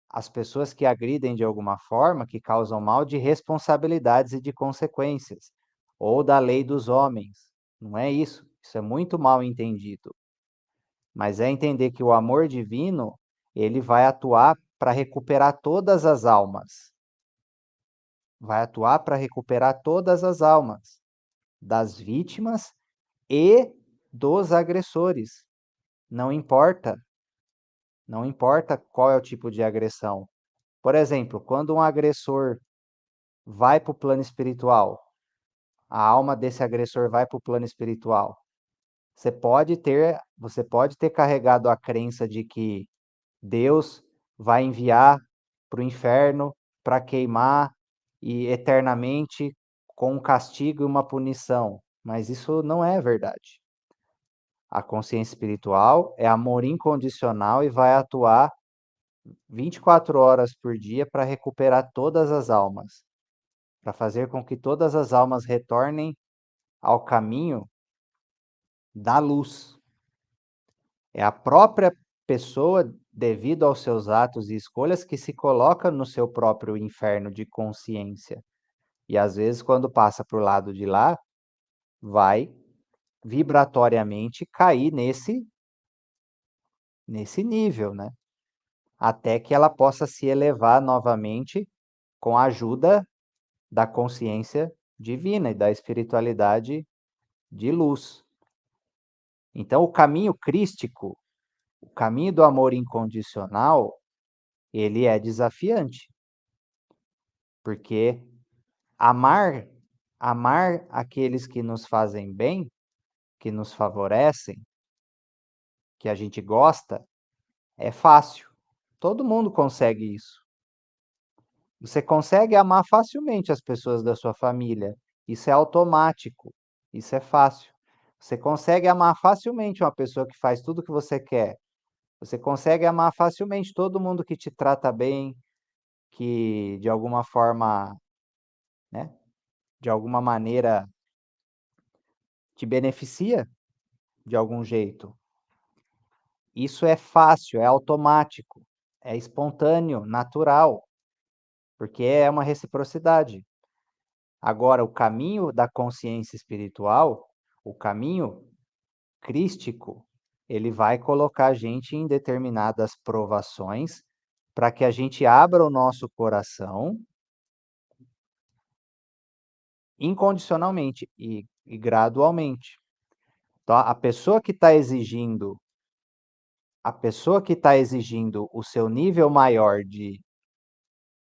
as pessoas que agridem de alguma forma, que causam mal, de responsabilidades e de consequências, ou da lei dos homens. Não é isso. Isso é muito mal entendido. Mas é entender que o amor divino, ele vai atuar para recuperar todas as almas. Vai atuar para recuperar todas as almas das vítimas e dos agressores. Não importa, não importa qual é o tipo de agressão. Por exemplo, quando um agressor vai para o plano espiritual. A alma desse agressor vai para o plano espiritual. Você pode ter carregado a crença de que Deus vai enviar para o inferno para queimar e eternamente com um castigo e uma punição, mas isso não é verdade. A consciência espiritual é amor incondicional e vai atuar 24 horas por dia para recuperar todas as almas, para fazer com que todas as almas retornem ao caminho da luz. É a própria pessoa, devido aos seus atos e escolhas, que se coloca no seu próprio inferno de consciência. E às vezes, quando passa para o lado de lá, vai vibratoriamente cair nesse nível, né? Até que ela possa se elevar novamente com a ajuda da consciência divina e da espiritualidade de luz. Então, o caminho crístico, o caminho do amor incondicional, ele é desafiante, porque amar, amar aqueles que nos fazem bem, que nos favorecem, que a gente gosta, é fácil. Todo mundo consegue isso. Você consegue amar facilmente as pessoas da sua família. Isso é automático. Isso é fácil. Você consegue amar facilmente uma pessoa que faz tudo o que você quer. Você consegue amar facilmente todo mundo que te trata bem, que de alguma forma, né, de alguma maneira te beneficia de algum jeito. Isso é fácil, é automático, é espontâneo, natural, porque é uma reciprocidade. Agora, o caminho da consciência espiritual, o caminho crístico, ele vai colocar a gente em determinadas provações para que a gente abra o nosso coração incondicionalmente e gradualmente. Então, a pessoa que está exigindo o seu nível maior de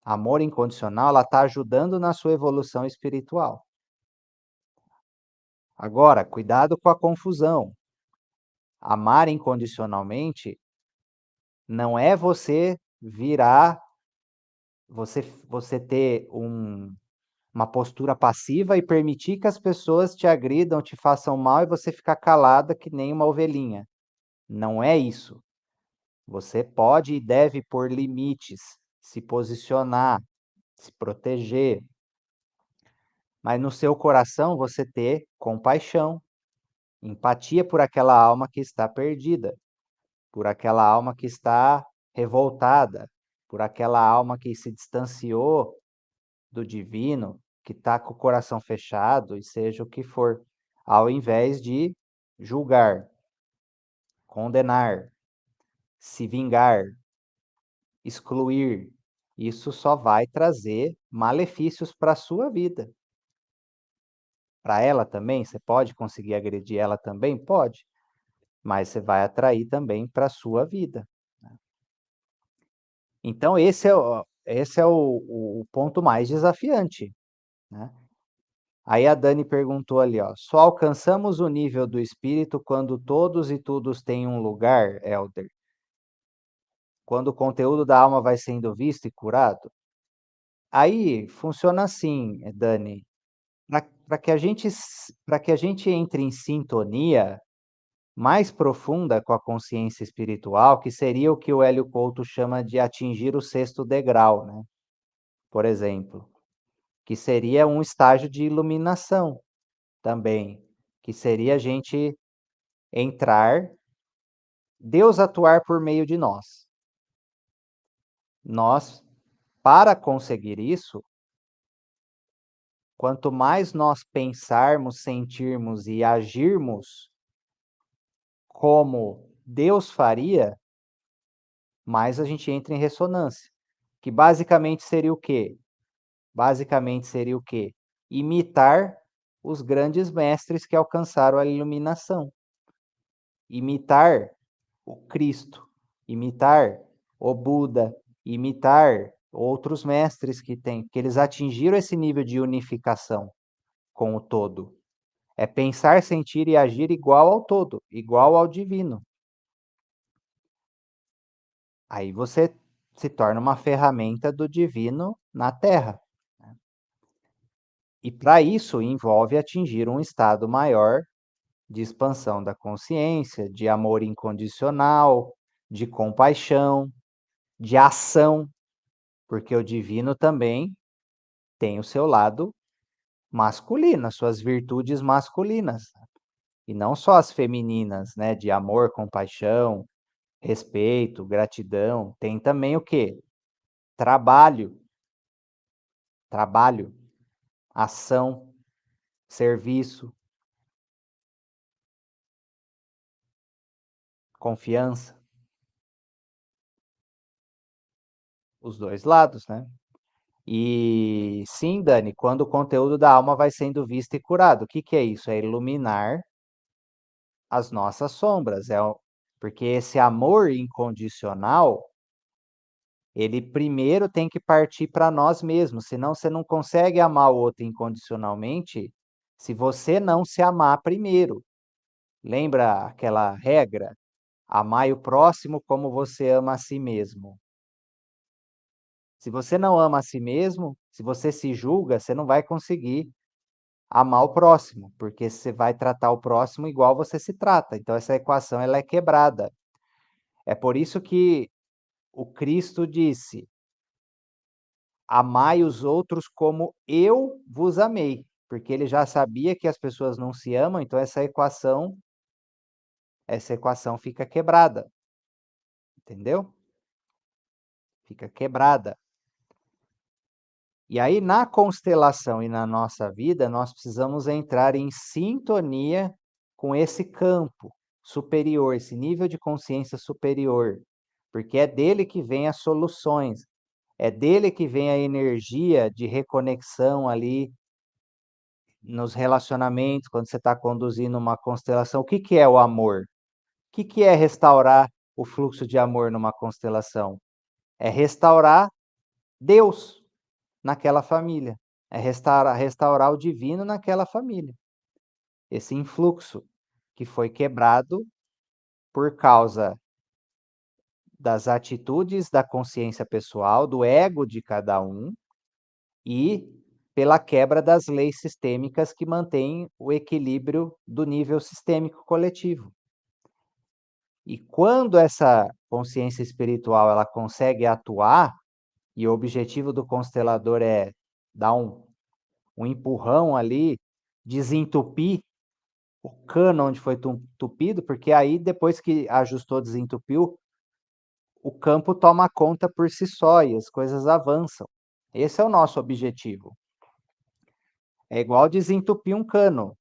amor incondicional, ela está ajudando na sua evolução espiritual. Agora, cuidado com a confusão. Amar incondicionalmente não é você virar, você ter uma postura passiva e permitir que as pessoas te agridam, te façam mal e você ficar calada que nem uma ovelhinha. Não é isso. Você pode e deve pôr limites, se posicionar, se proteger, mas no seu coração você ter compaixão, empatia por aquela alma que está perdida, por aquela alma que está revoltada, por aquela alma que se distanciou do divino, que está com o coração fechado e seja o que for, ao invés de julgar, condenar, se vingar, excluir. Isso só vai trazer malefícios para a sua vida. Para ela também, você pode conseguir agredir ela também? Pode, mas você vai atrair também para a sua vida. Então esse é o ponto mais desafiante, né. Aí a Dani perguntou ali, ó: "Só alcançamos o nível do espírito quando todos e todos têm um lugar, Elder? Quando o conteúdo da alma vai sendo visto e curado?" Aí funciona assim, Dani, para que a gente entre em sintonia mais profunda com a consciência espiritual, que seria o que o Hélio Couto chama de atingir o sexto degrau, né, por exemplo, que seria um estágio de iluminação também, que seria a gente entrar, Deus atuar por meio de nós. Nós, para conseguir isso, quanto mais nós pensarmos, sentirmos e agirmos como Deus faria, mais a gente entra em ressonância, que basicamente seria o quê? Basicamente seria o quê? Imitar os grandes mestres que alcançaram a iluminação. Imitar o Cristo, imitar o Buda, imitar outros mestres que eles atingiram esse nível de unificação com o todo. É pensar, sentir e agir igual ao todo, igual ao divino. Aí você se torna uma ferramenta do divino na Terra. E para isso envolve atingir um estado maior de expansão da consciência, de amor incondicional, de compaixão, de ação, porque o divino também tem o seu lado masculino, as suas virtudes masculinas, e não só as femininas, né, de amor, compaixão, respeito, gratidão. Tem também o quê? Trabalho, trabalho, ação, serviço, confiança, os dois lados, né? E sim, Dani, quando o conteúdo da alma vai sendo visto e curado, o que que é isso? É iluminar as nossas sombras, porque esse amor incondicional, ele primeiro tem que partir para nós mesmos, senão você não consegue amar o outro incondicionalmente se você não se amar primeiro. Lembra aquela regra? Amai o próximo como você ama a si mesmo. Se você não ama a si mesmo, se você se julga, você não vai conseguir amar o próximo, porque você vai tratar o próximo igual você se trata. Então essa equação ela é quebrada. É por isso que o Cristo disse: "Amai os outros como eu vos amei", porque ele já sabia que as pessoas não se amam, então essa equação fica quebrada, entendeu? Fica quebrada. E aí, na constelação e na nossa vida, nós precisamos entrar em sintonia com esse campo superior, esse nível de consciência superior, porque é dele que vem as soluções, é dele que vem a energia de reconexão ali nos relacionamentos, quando você está conduzindo uma constelação. O que que é o amor? O que que é restaurar o fluxo de amor numa constelação? É restaurar Deus naquela família. É restaurar o divino naquela família. Esse influxo que foi quebrado por causa das atitudes da consciência pessoal, do ego de cada um e pela quebra das leis sistêmicas que mantêm o equilíbrio do nível sistêmico coletivo. E quando essa consciência espiritual ela consegue atuar, e o objetivo do constelador é dar um empurrão ali, desentupir o cano onde foi entupido, porque aí depois que ajustou, desentupiu, o campo toma conta por si só e as coisas avançam. Esse é o nosso objetivo. É igual desentupir um cano.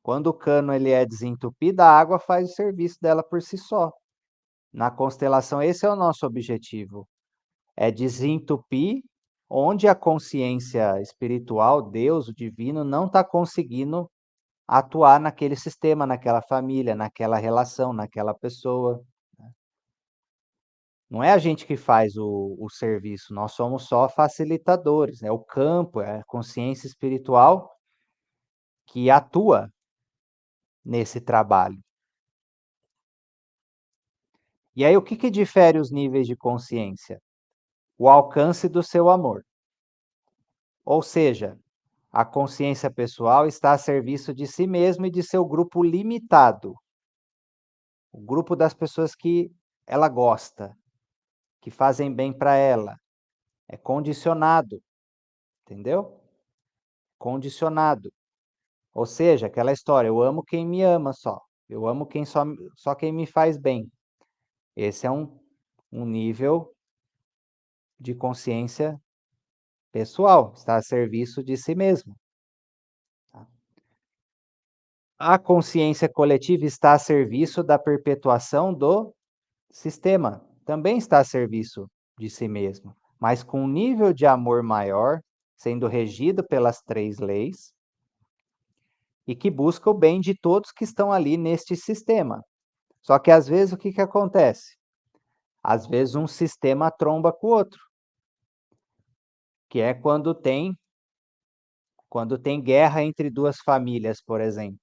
Quando o cano ele é desentupido, a água faz o serviço dela por si só. Na constelação, esse é o nosso objetivo. É desentupir onde a consciência espiritual, Deus, o divino, não está conseguindo atuar naquele sistema, naquela família, naquela relação, naquela pessoa. Não é a gente que faz o serviço, nós somos só facilitadores, é o campo, é a consciência espiritual que atua nesse trabalho. E aí, o que que difere os níveis de consciência? O alcance do seu amor. Ou seja, a consciência pessoal está a serviço de si mesmo e de seu grupo limitado, o grupo das pessoas que ela gosta, que fazem bem para ela. É condicionado, entendeu? Condicionado. Ou seja, aquela história, eu amo quem me ama só. Eu amo só quem me faz bem. Esse é um nível de consciência pessoal, está a serviço de si mesmo. Tá? A consciência coletiva está a serviço da perpetuação do sistema, também está a serviço de si mesmo, mas com um nível de amor maior, sendo regido pelas três leis, e que busca o bem de todos que estão ali neste sistema. Só que às vezes o que que acontece? Às vezes um sistema tromba com o outro, que é quando tem guerra entre 2 famílias, por exemplo.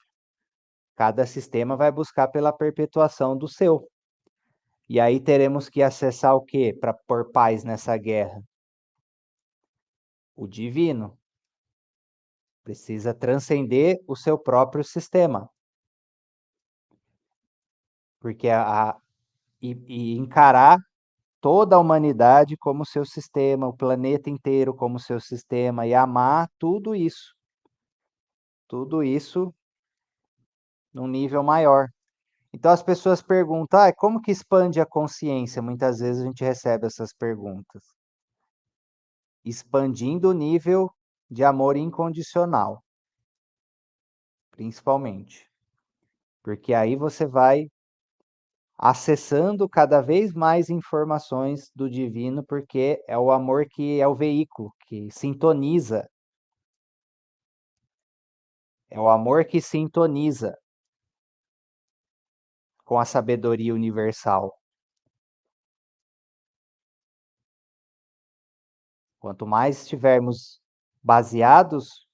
Cada sistema vai buscar pela perpetuação do seu. E aí teremos que acessar o quê para pôr paz nessa guerra? O divino. Precisa transcender o seu próprio sistema. Porque e encarar toda a humanidade como seu sistema, o planeta inteiro como seu sistema e amar tudo isso. Tudo isso num nível maior. Então as pessoas perguntam: "Ah, como que expande a consciência?" Muitas vezes a gente recebe essas perguntas. Expandindo o nível de amor incondicional, principalmente. Porque aí você vai acessando cada vez mais informações do divino, porque é o amor que é o veículo, que sintoniza. É o amor que sintoniza com a sabedoria universal. Quanto mais estivermos baseados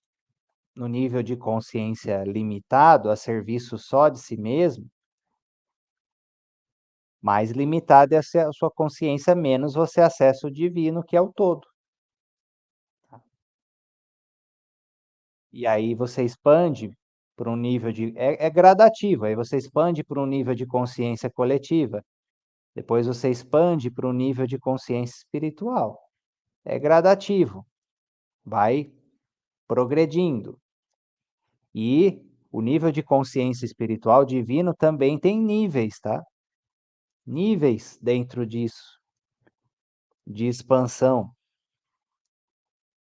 no nível de consciência limitado, a serviço só de si mesmo, mais limitada é a sua consciência, menos você acessa o divino, que é o todo. E aí você expande para um nível de é gradativo, aí você expande para um nível de consciência coletiva, depois você expande para um nível de consciência espiritual. É gradativo, vai progredindo. E o nível de consciência espiritual divino também tem níveis, tá? Níveis dentro disso, de expansão,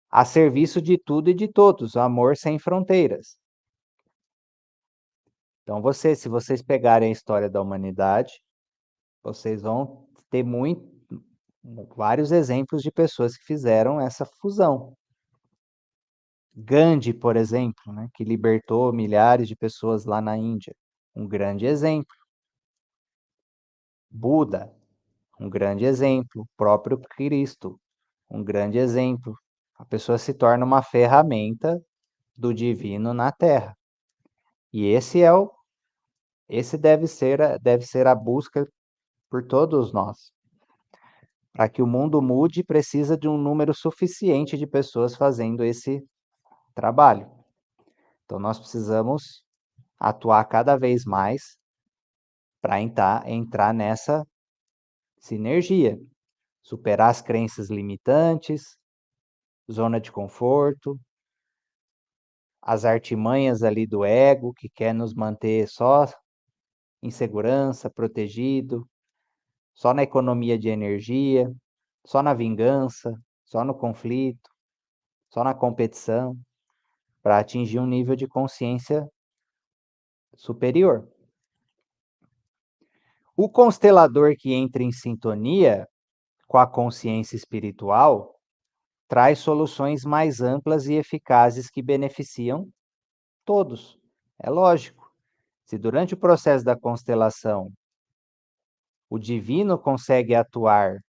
a serviço de tudo e de todos, amor sem fronteiras. Então se vocês pegarem a história da humanidade, vocês vão ter vários exemplos de pessoas que fizeram essa fusão. Gandhi, por exemplo, né, que libertou milhares de pessoas lá na Índia, um grande exemplo. Buda, um grande exemplo. O próprio Cristo, um grande exemplo. A pessoa se torna uma ferramenta do divino na Terra. E esse deve ser a busca por todos nós. Para que o mundo mude, precisa de um número suficiente de pessoas fazendo esse trabalho. Então nós precisamos atuar cada vez mais para entrar nessa sinergia, superar as crenças limitantes, zona de conforto, as artimanhas ali do ego que quer nos manter só em segurança, protegido, só na economia de energia, só na vingança, só no conflito, só na competição, para atingir um nível de consciência superior. O constelador que entra em sintonia com a consciência espiritual traz soluções mais amplas e eficazes que beneficiam todos. É lógico. Se durante o processo da constelação o divino consegue atuar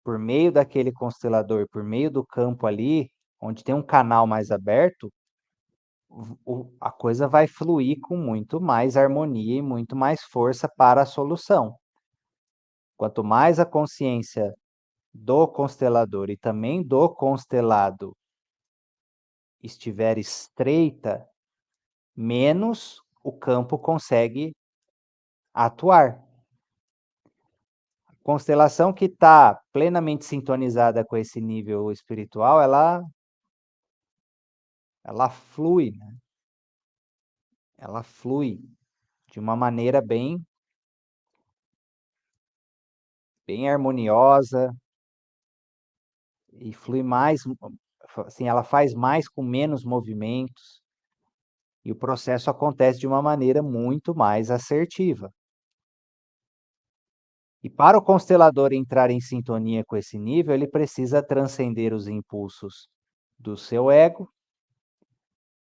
por meio daquele constelador, por meio do campo ali, onde tem um canal mais aberto, a coisa vai fluir com muito mais harmonia e muito mais força para a solução. Quanto mais a consciência do constelador e também do constelado estiver estreita, menos o campo consegue atuar. Constelação que está plenamente sintonizada com esse nível espiritual, ela flui, né? Ela flui de uma maneira bem harmoniosa e flui mais, assim, ela faz mais com menos movimentos e o processo acontece de uma maneira muito mais assertiva. E para o constelador entrar em sintonia com esse nível, ele precisa transcender os impulsos do seu ego,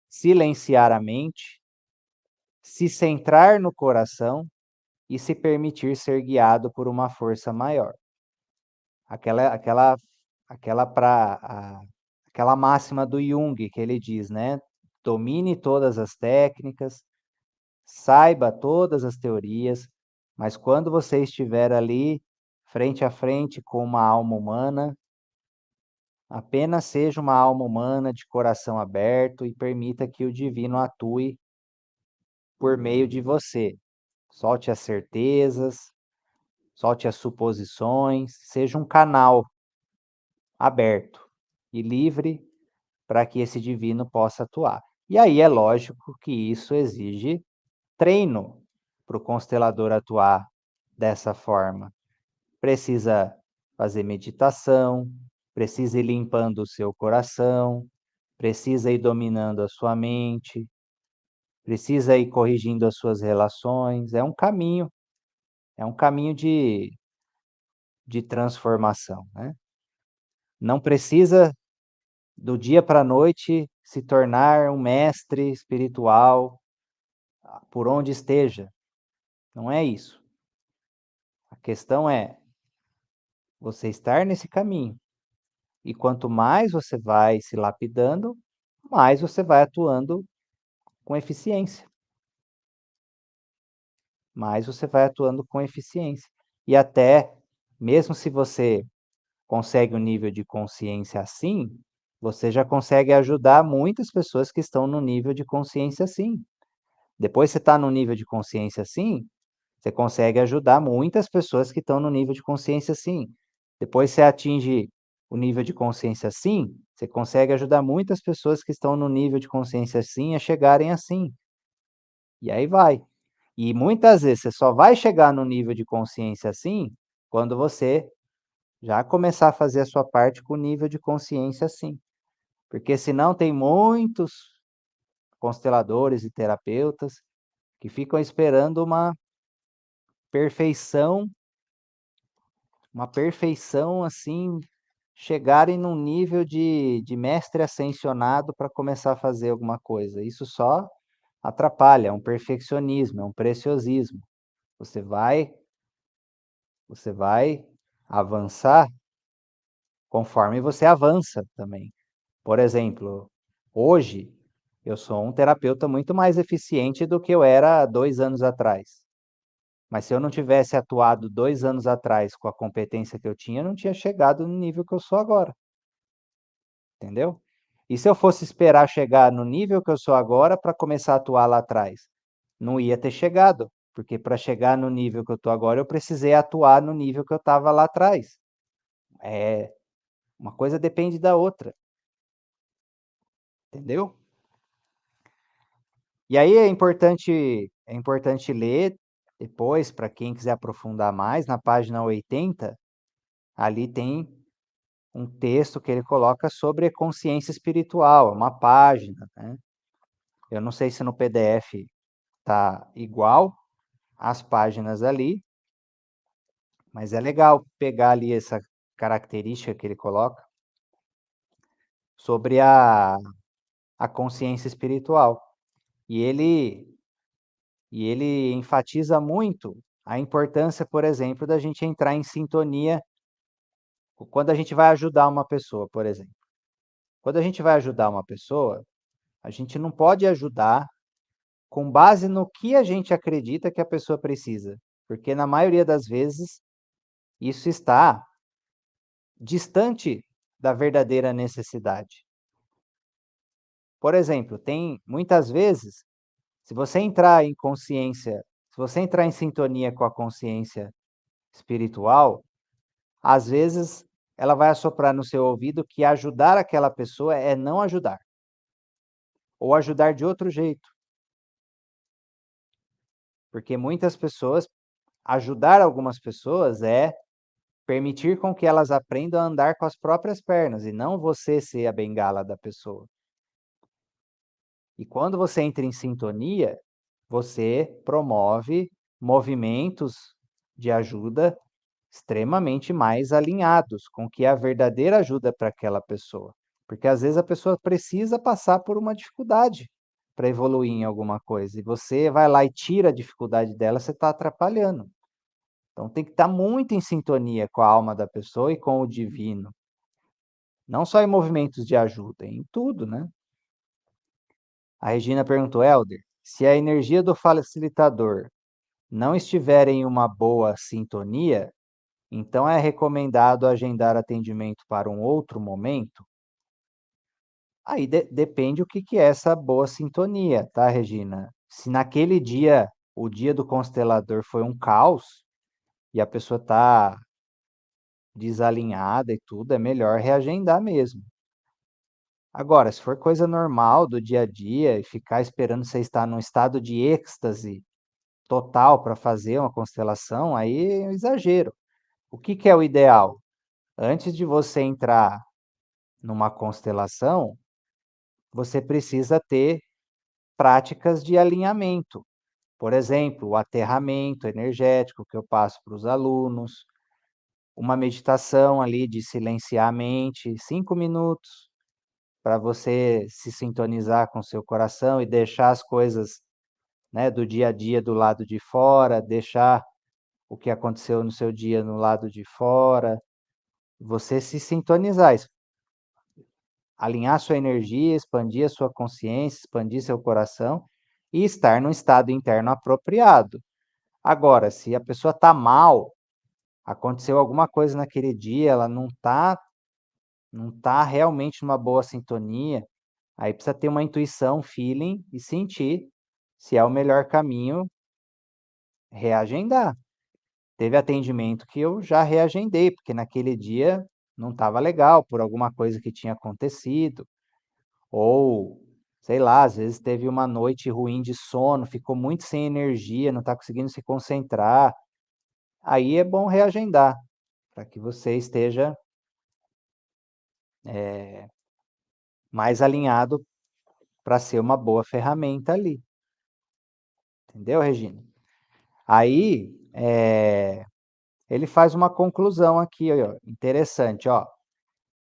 silenciar a mente, se centrar no coração e se permitir ser guiado por uma força maior. Aquela aquela aquela pra a aquela máxima do Jung que ele diz, né: "Domine todas as técnicas, saiba todas as teorias, mas quando você estiver ali, frente a frente com uma alma humana, apenas seja uma alma humana de coração aberto e permita que o divino atue por meio de você. Solte as certezas, solte as suposições, seja um canal aberto e livre para que esse divino possa atuar. E aí é lógico que isso exige treino para o constelador atuar dessa forma. Precisa fazer meditação, precisa ir limpando o seu coração, precisa ir dominando a sua mente, precisa ir corrigindo as suas relações. É um caminho de transformação, né? Não precisa do dia para a noite se tornar um mestre espiritual por onde esteja. Não é isso. A questão é você estar nesse caminho. E quanto mais você vai se lapidando, mais você vai atuando com eficiência. Mais você vai atuando com eficiência. E até, mesmo se você consegue um nível de consciência assim, você já consegue ajudar muitas pessoas que estão no nível de consciência assim. Depois você está no nível de consciência assim, você consegue ajudar muitas pessoas que estão no nível de consciência assim. Depois você atinge o nível de consciência assim, você consegue ajudar muitas pessoas que estão no nível de consciência assim a chegarem assim. E aí vai. E muitas vezes você só vai chegar no nível de consciência assim quando você já começar a fazer a sua parte com o nível de consciência assim. Porque senão tem muitos consteladores e terapeutas que ficam esperando perfeição, uma perfeição assim, chegarem num nível de mestre ascensionado para começar a fazer alguma coisa. Isso só atrapalha, é um perfeccionismo, é um preciosismo. Você vai você vai avançar conforme você avança também. Por exemplo, hoje eu sou um terapeuta muito mais eficiente do que eu era há 2 anos atrás. Mas se eu não tivesse atuado 2 anos atrás com a competência que eu tinha, eu não tinha chegado no nível que eu sou agora, entendeu? E se eu fosse esperar chegar no nível que eu sou agora para começar a atuar lá atrás? Não ia ter chegado, porque para chegar no nível que eu estou agora, eu precisei atuar no nível que eu estava lá atrás. É, uma coisa depende da outra, entendeu? E aí é importante ler depois, para quem quiser aprofundar mais, na página 80, ali tem um texto que ele coloca sobre consciência espiritual, é uma página, né. Eu não sei se no PDF tá igual as páginas ali, mas é legal pegar ali essa característica que ele coloca sobre a consciência espiritual. E ele e ele enfatiza muito a importância, por exemplo, da gente entrar em sintonia quando a gente vai ajudar uma pessoa, por exemplo. Quando a gente vai ajudar uma pessoa, a gente não pode ajudar com base no que a gente acredita que a pessoa precisa, porque na maioria das vezes isso está distante da verdadeira necessidade. Por exemplo, tem muitas vezes, se você entrar em consciência, se você entrar em sintonia com a consciência espiritual, às vezes ela vai assoprar no seu ouvido que ajudar aquela pessoa é não ajudar, ou ajudar de outro jeito, porque muitas pessoas ajudar algumas pessoas é permitir com que elas aprendam a andar com as próprias pernas e não você ser a bengala da pessoa. E quando você entra em sintonia, você promove movimentos de ajuda extremamente mais alinhados com o que é a verdadeira ajuda para aquela pessoa. Porque às vezes a pessoa precisa passar por uma dificuldade. para evoluir em alguma coisa, e você vai lá e tira a dificuldade dela, você está atrapalhando. Então tem que estar muito em sintonia com a alma da pessoa e com o divino. Não só em movimentos de ajuda, em tudo, né. A Regina perguntou: "Helder, se a energia do facilitador não estiver em uma boa sintonia, então é recomendado agendar atendimento para um outro momento?" Aí depende o que que é essa boa sintonia, tá, Regina? Se naquele dia, o dia do constelador foi um caos, e a pessoa tá desalinhada e tudo, é melhor reagendar mesmo. Agora, se for coisa normal do dia a dia e ficar esperando você estar num estado de êxtase total para fazer uma constelação, aí é um exagero. O que que é o ideal? Antes de você entrar numa constelação, você precisa ter práticas de alinhamento. Por exemplo, o aterramento energético que eu passo para os alunos, uma meditação ali de silenciar a mente, 5 minutos, para você se sintonizar com o seu coração e deixar as coisas, né, do dia a dia do lado de fora, deixar o que aconteceu no seu dia no lado de fora, você se sintonizar, alinhar sua energia, expandir a sua consciência, expandir seu coração e estar num estado interno apropriado. Agora, se a pessoa está mal, aconteceu alguma coisa naquele dia, ela não tá realmente numa boa sintonia, aí precisa ter uma intuição, feeling e sentir se é o melhor caminho reagendar. Teve atendimento que eu já reagendei, porque naquele dia não estava legal por alguma coisa que tinha acontecido, ou sei lá, às vezes teve uma noite ruim de sono, ficou muito sem energia, não está conseguindo se concentrar, aí é bom reagendar, para que você esteja, eh, mais alinhado para ser uma boa ferramenta ali, entendeu, Regina? Aí, ele faz uma conclusão aqui, ó, interessante, ó.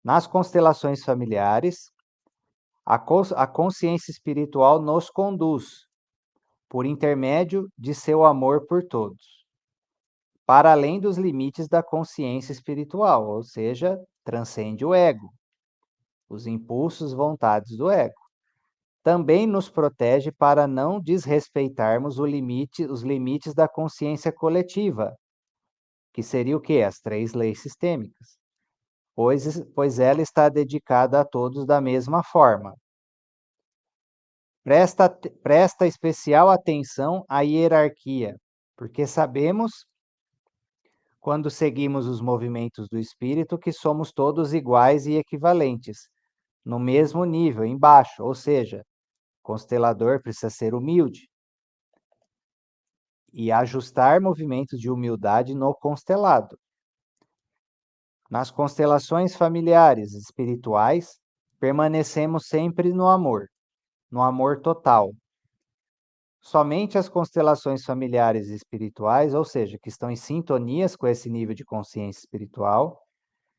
Nas constelações familiares, a consciência espiritual nos conduz, por intermédio de seu amor por todos, para além dos limites da consciência espiritual, ou seja, transcende o ego, os impulsos, vontades do ego. Também nos protege para não desrespeitarmos os limites da consciência coletiva, que seria o quê? As 3 leis sistêmicas, pois ela está dedicada a todos da mesma forma. Presta especial atenção à hierarquia, porque sabemos, quando seguimos os movimentos do espírito, que somos todos iguais e equivalentes, no mesmo nível, embaixo, ou seja, constelador precisa ser humilde e ajustar movimentos de humildade no constelado. Nas constelações familiares espirituais, permanecemos sempre no amor total. Somente as constelações familiares e espirituais, ou seja, que estão em sintonias com esse nível de consciência espiritual,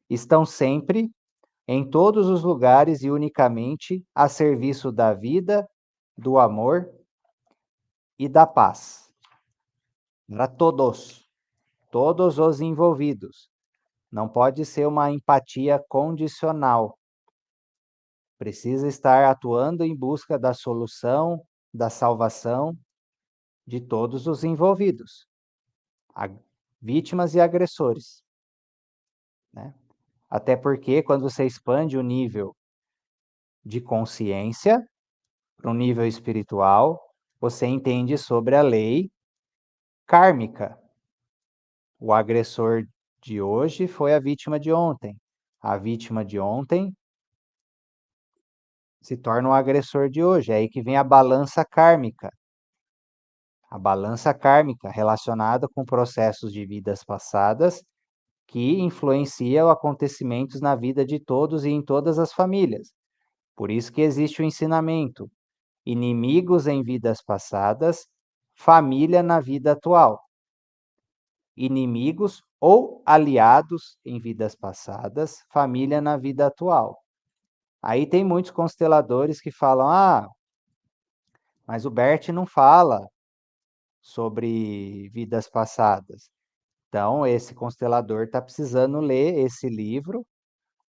estão sempre, em todos os lugares e unicamente a serviço da vida, do amor e da paz. Para todos os envolvidos. Não pode ser uma empatia condicional. Precisa estar atuando em busca da solução, da salvação de todos os envolvidos, vítimas e agressores, né? Até porque quando você expande o nível de consciência para um nível espiritual, você entende sobre a lei kármica. O agressor de hoje foi a vítima de ontem. A vítima de ontem se torna o agressor de hoje. É aí que vem a balança kármica. A balança kármica relacionada com processos de vidas passadas que influenciam acontecimentos na vida de todos e em todas as famílias. Por isso que existe o ensinamento: inimigos em vidas passadas, família na vida atual. Inimigos ou aliados em vidas passadas, família na vida atual. Aí tem muitos consteladores que falam: ah, Mas o Bert não fala sobre vidas passadas. Então, esse constelador está precisando ler esse livro,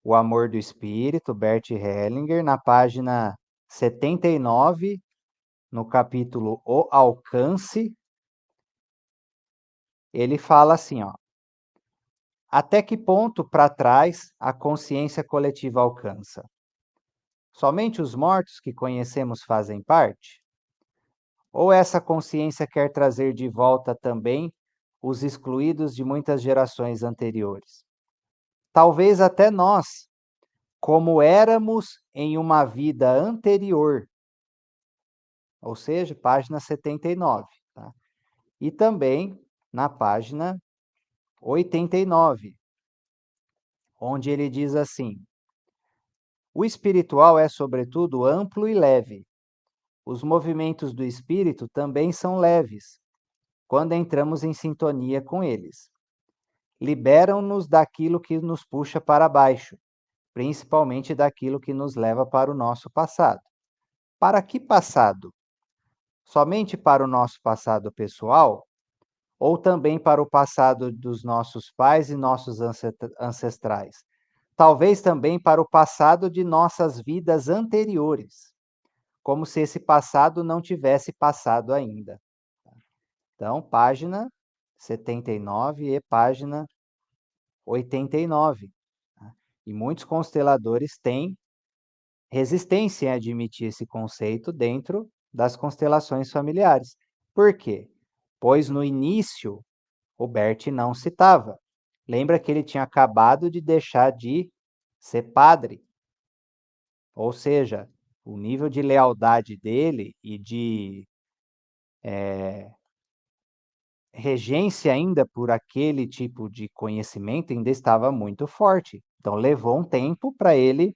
O Amor do Espírito, Bert Hellinger, na página 79, no capítulo O Alcance, ele fala assim, ó: até que ponto para trás a consciência coletiva alcança? Somente os mortos que conhecemos fazem parte? Ou essa consciência quer trazer de volta também os excluídos de muitas gerações anteriores? Talvez até nós, como éramos em uma vida anterior, ou seja, página 79, tá? E também na página 89, onde ele diz assim: o espiritual é, sobretudo, amplo e leve. Os movimentos do espírito também são leves, quando entramos em sintonia com eles. Liberam-nos daquilo que nos puxa para baixo, principalmente daquilo que nos leva para o nosso passado. Para que passado? Somente para o nosso passado pessoal? Ou também para o passado dos nossos pais e nossos ancestrais? Talvez também para o passado de nossas vidas anteriores, como se esse passado não tivesse passado ainda. Então, página 79 e página 89. Tá? E muitos consteladores têm resistência em admitir esse conceito dentro das constelações familiares. Por quê? Pois no início o Bert não citava. Lembra que ele tinha acabado de deixar de ser padre. Ou seja, o nível de lealdade dele e de regência ainda por aquele tipo de conhecimento ainda estava muito forte. Então levou um tempo para ele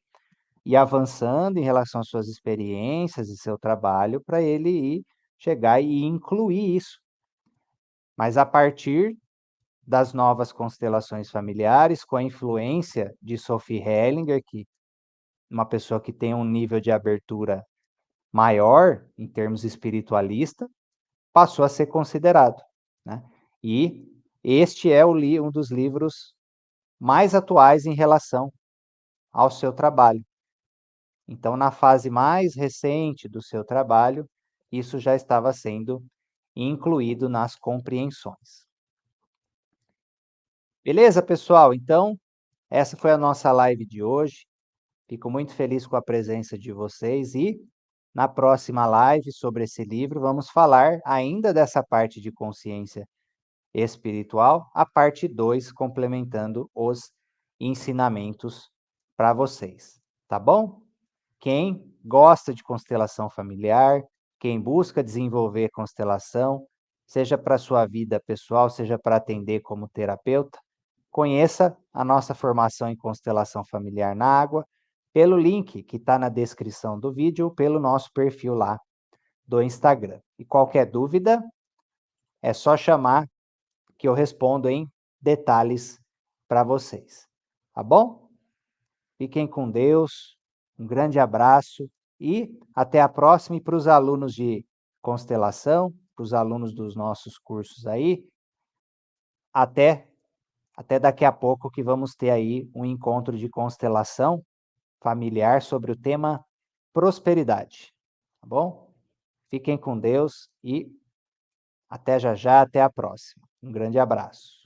ir avançando em relação às suas experiências e seu trabalho, para ele ir chegar e incluir isso. Mas a partir das novas constelações familiares, com a influência de Sophie Hellinger, que uma pessoa que tem um nível de abertura maior em termos espiritualista, passou a ser considerado, né? E este é um dos livros mais atuais em relação ao seu trabalho. Então, na fase mais recente do seu trabalho, isso já estava sendo incluído nas compreensões. Beleza, pessoal? Então, essa foi a nossa live de hoje. Fico muito feliz com a presença de vocês e na próxima live sobre esse livro vamos falar ainda dessa parte de consciência espiritual, a parte 2 complementando os ensinamentos para vocês, tá bom? Quem gosta de constelação familiar, quem busca desenvolver constelação, seja para sua vida pessoal, seja para atender como terapeuta, conheça a nossa formação em constelação familiar na água pelo link que está na descrição do vídeo ou pelo nosso perfil lá do Instagram. E qualquer dúvida, é só chamar que eu respondo em detalhes para vocês. Tá bom? Fiquem com Deus, um grande abraço e até a próxima. E para os alunos de constelação, para os alunos dos nossos cursos aí, até, até daqui a pouco que vamos ter aí um encontro de constelação familiar sobre o tema prosperidade. Tá bom? Fiquem com Deus e até já já, até a próxima. Um grande abraço.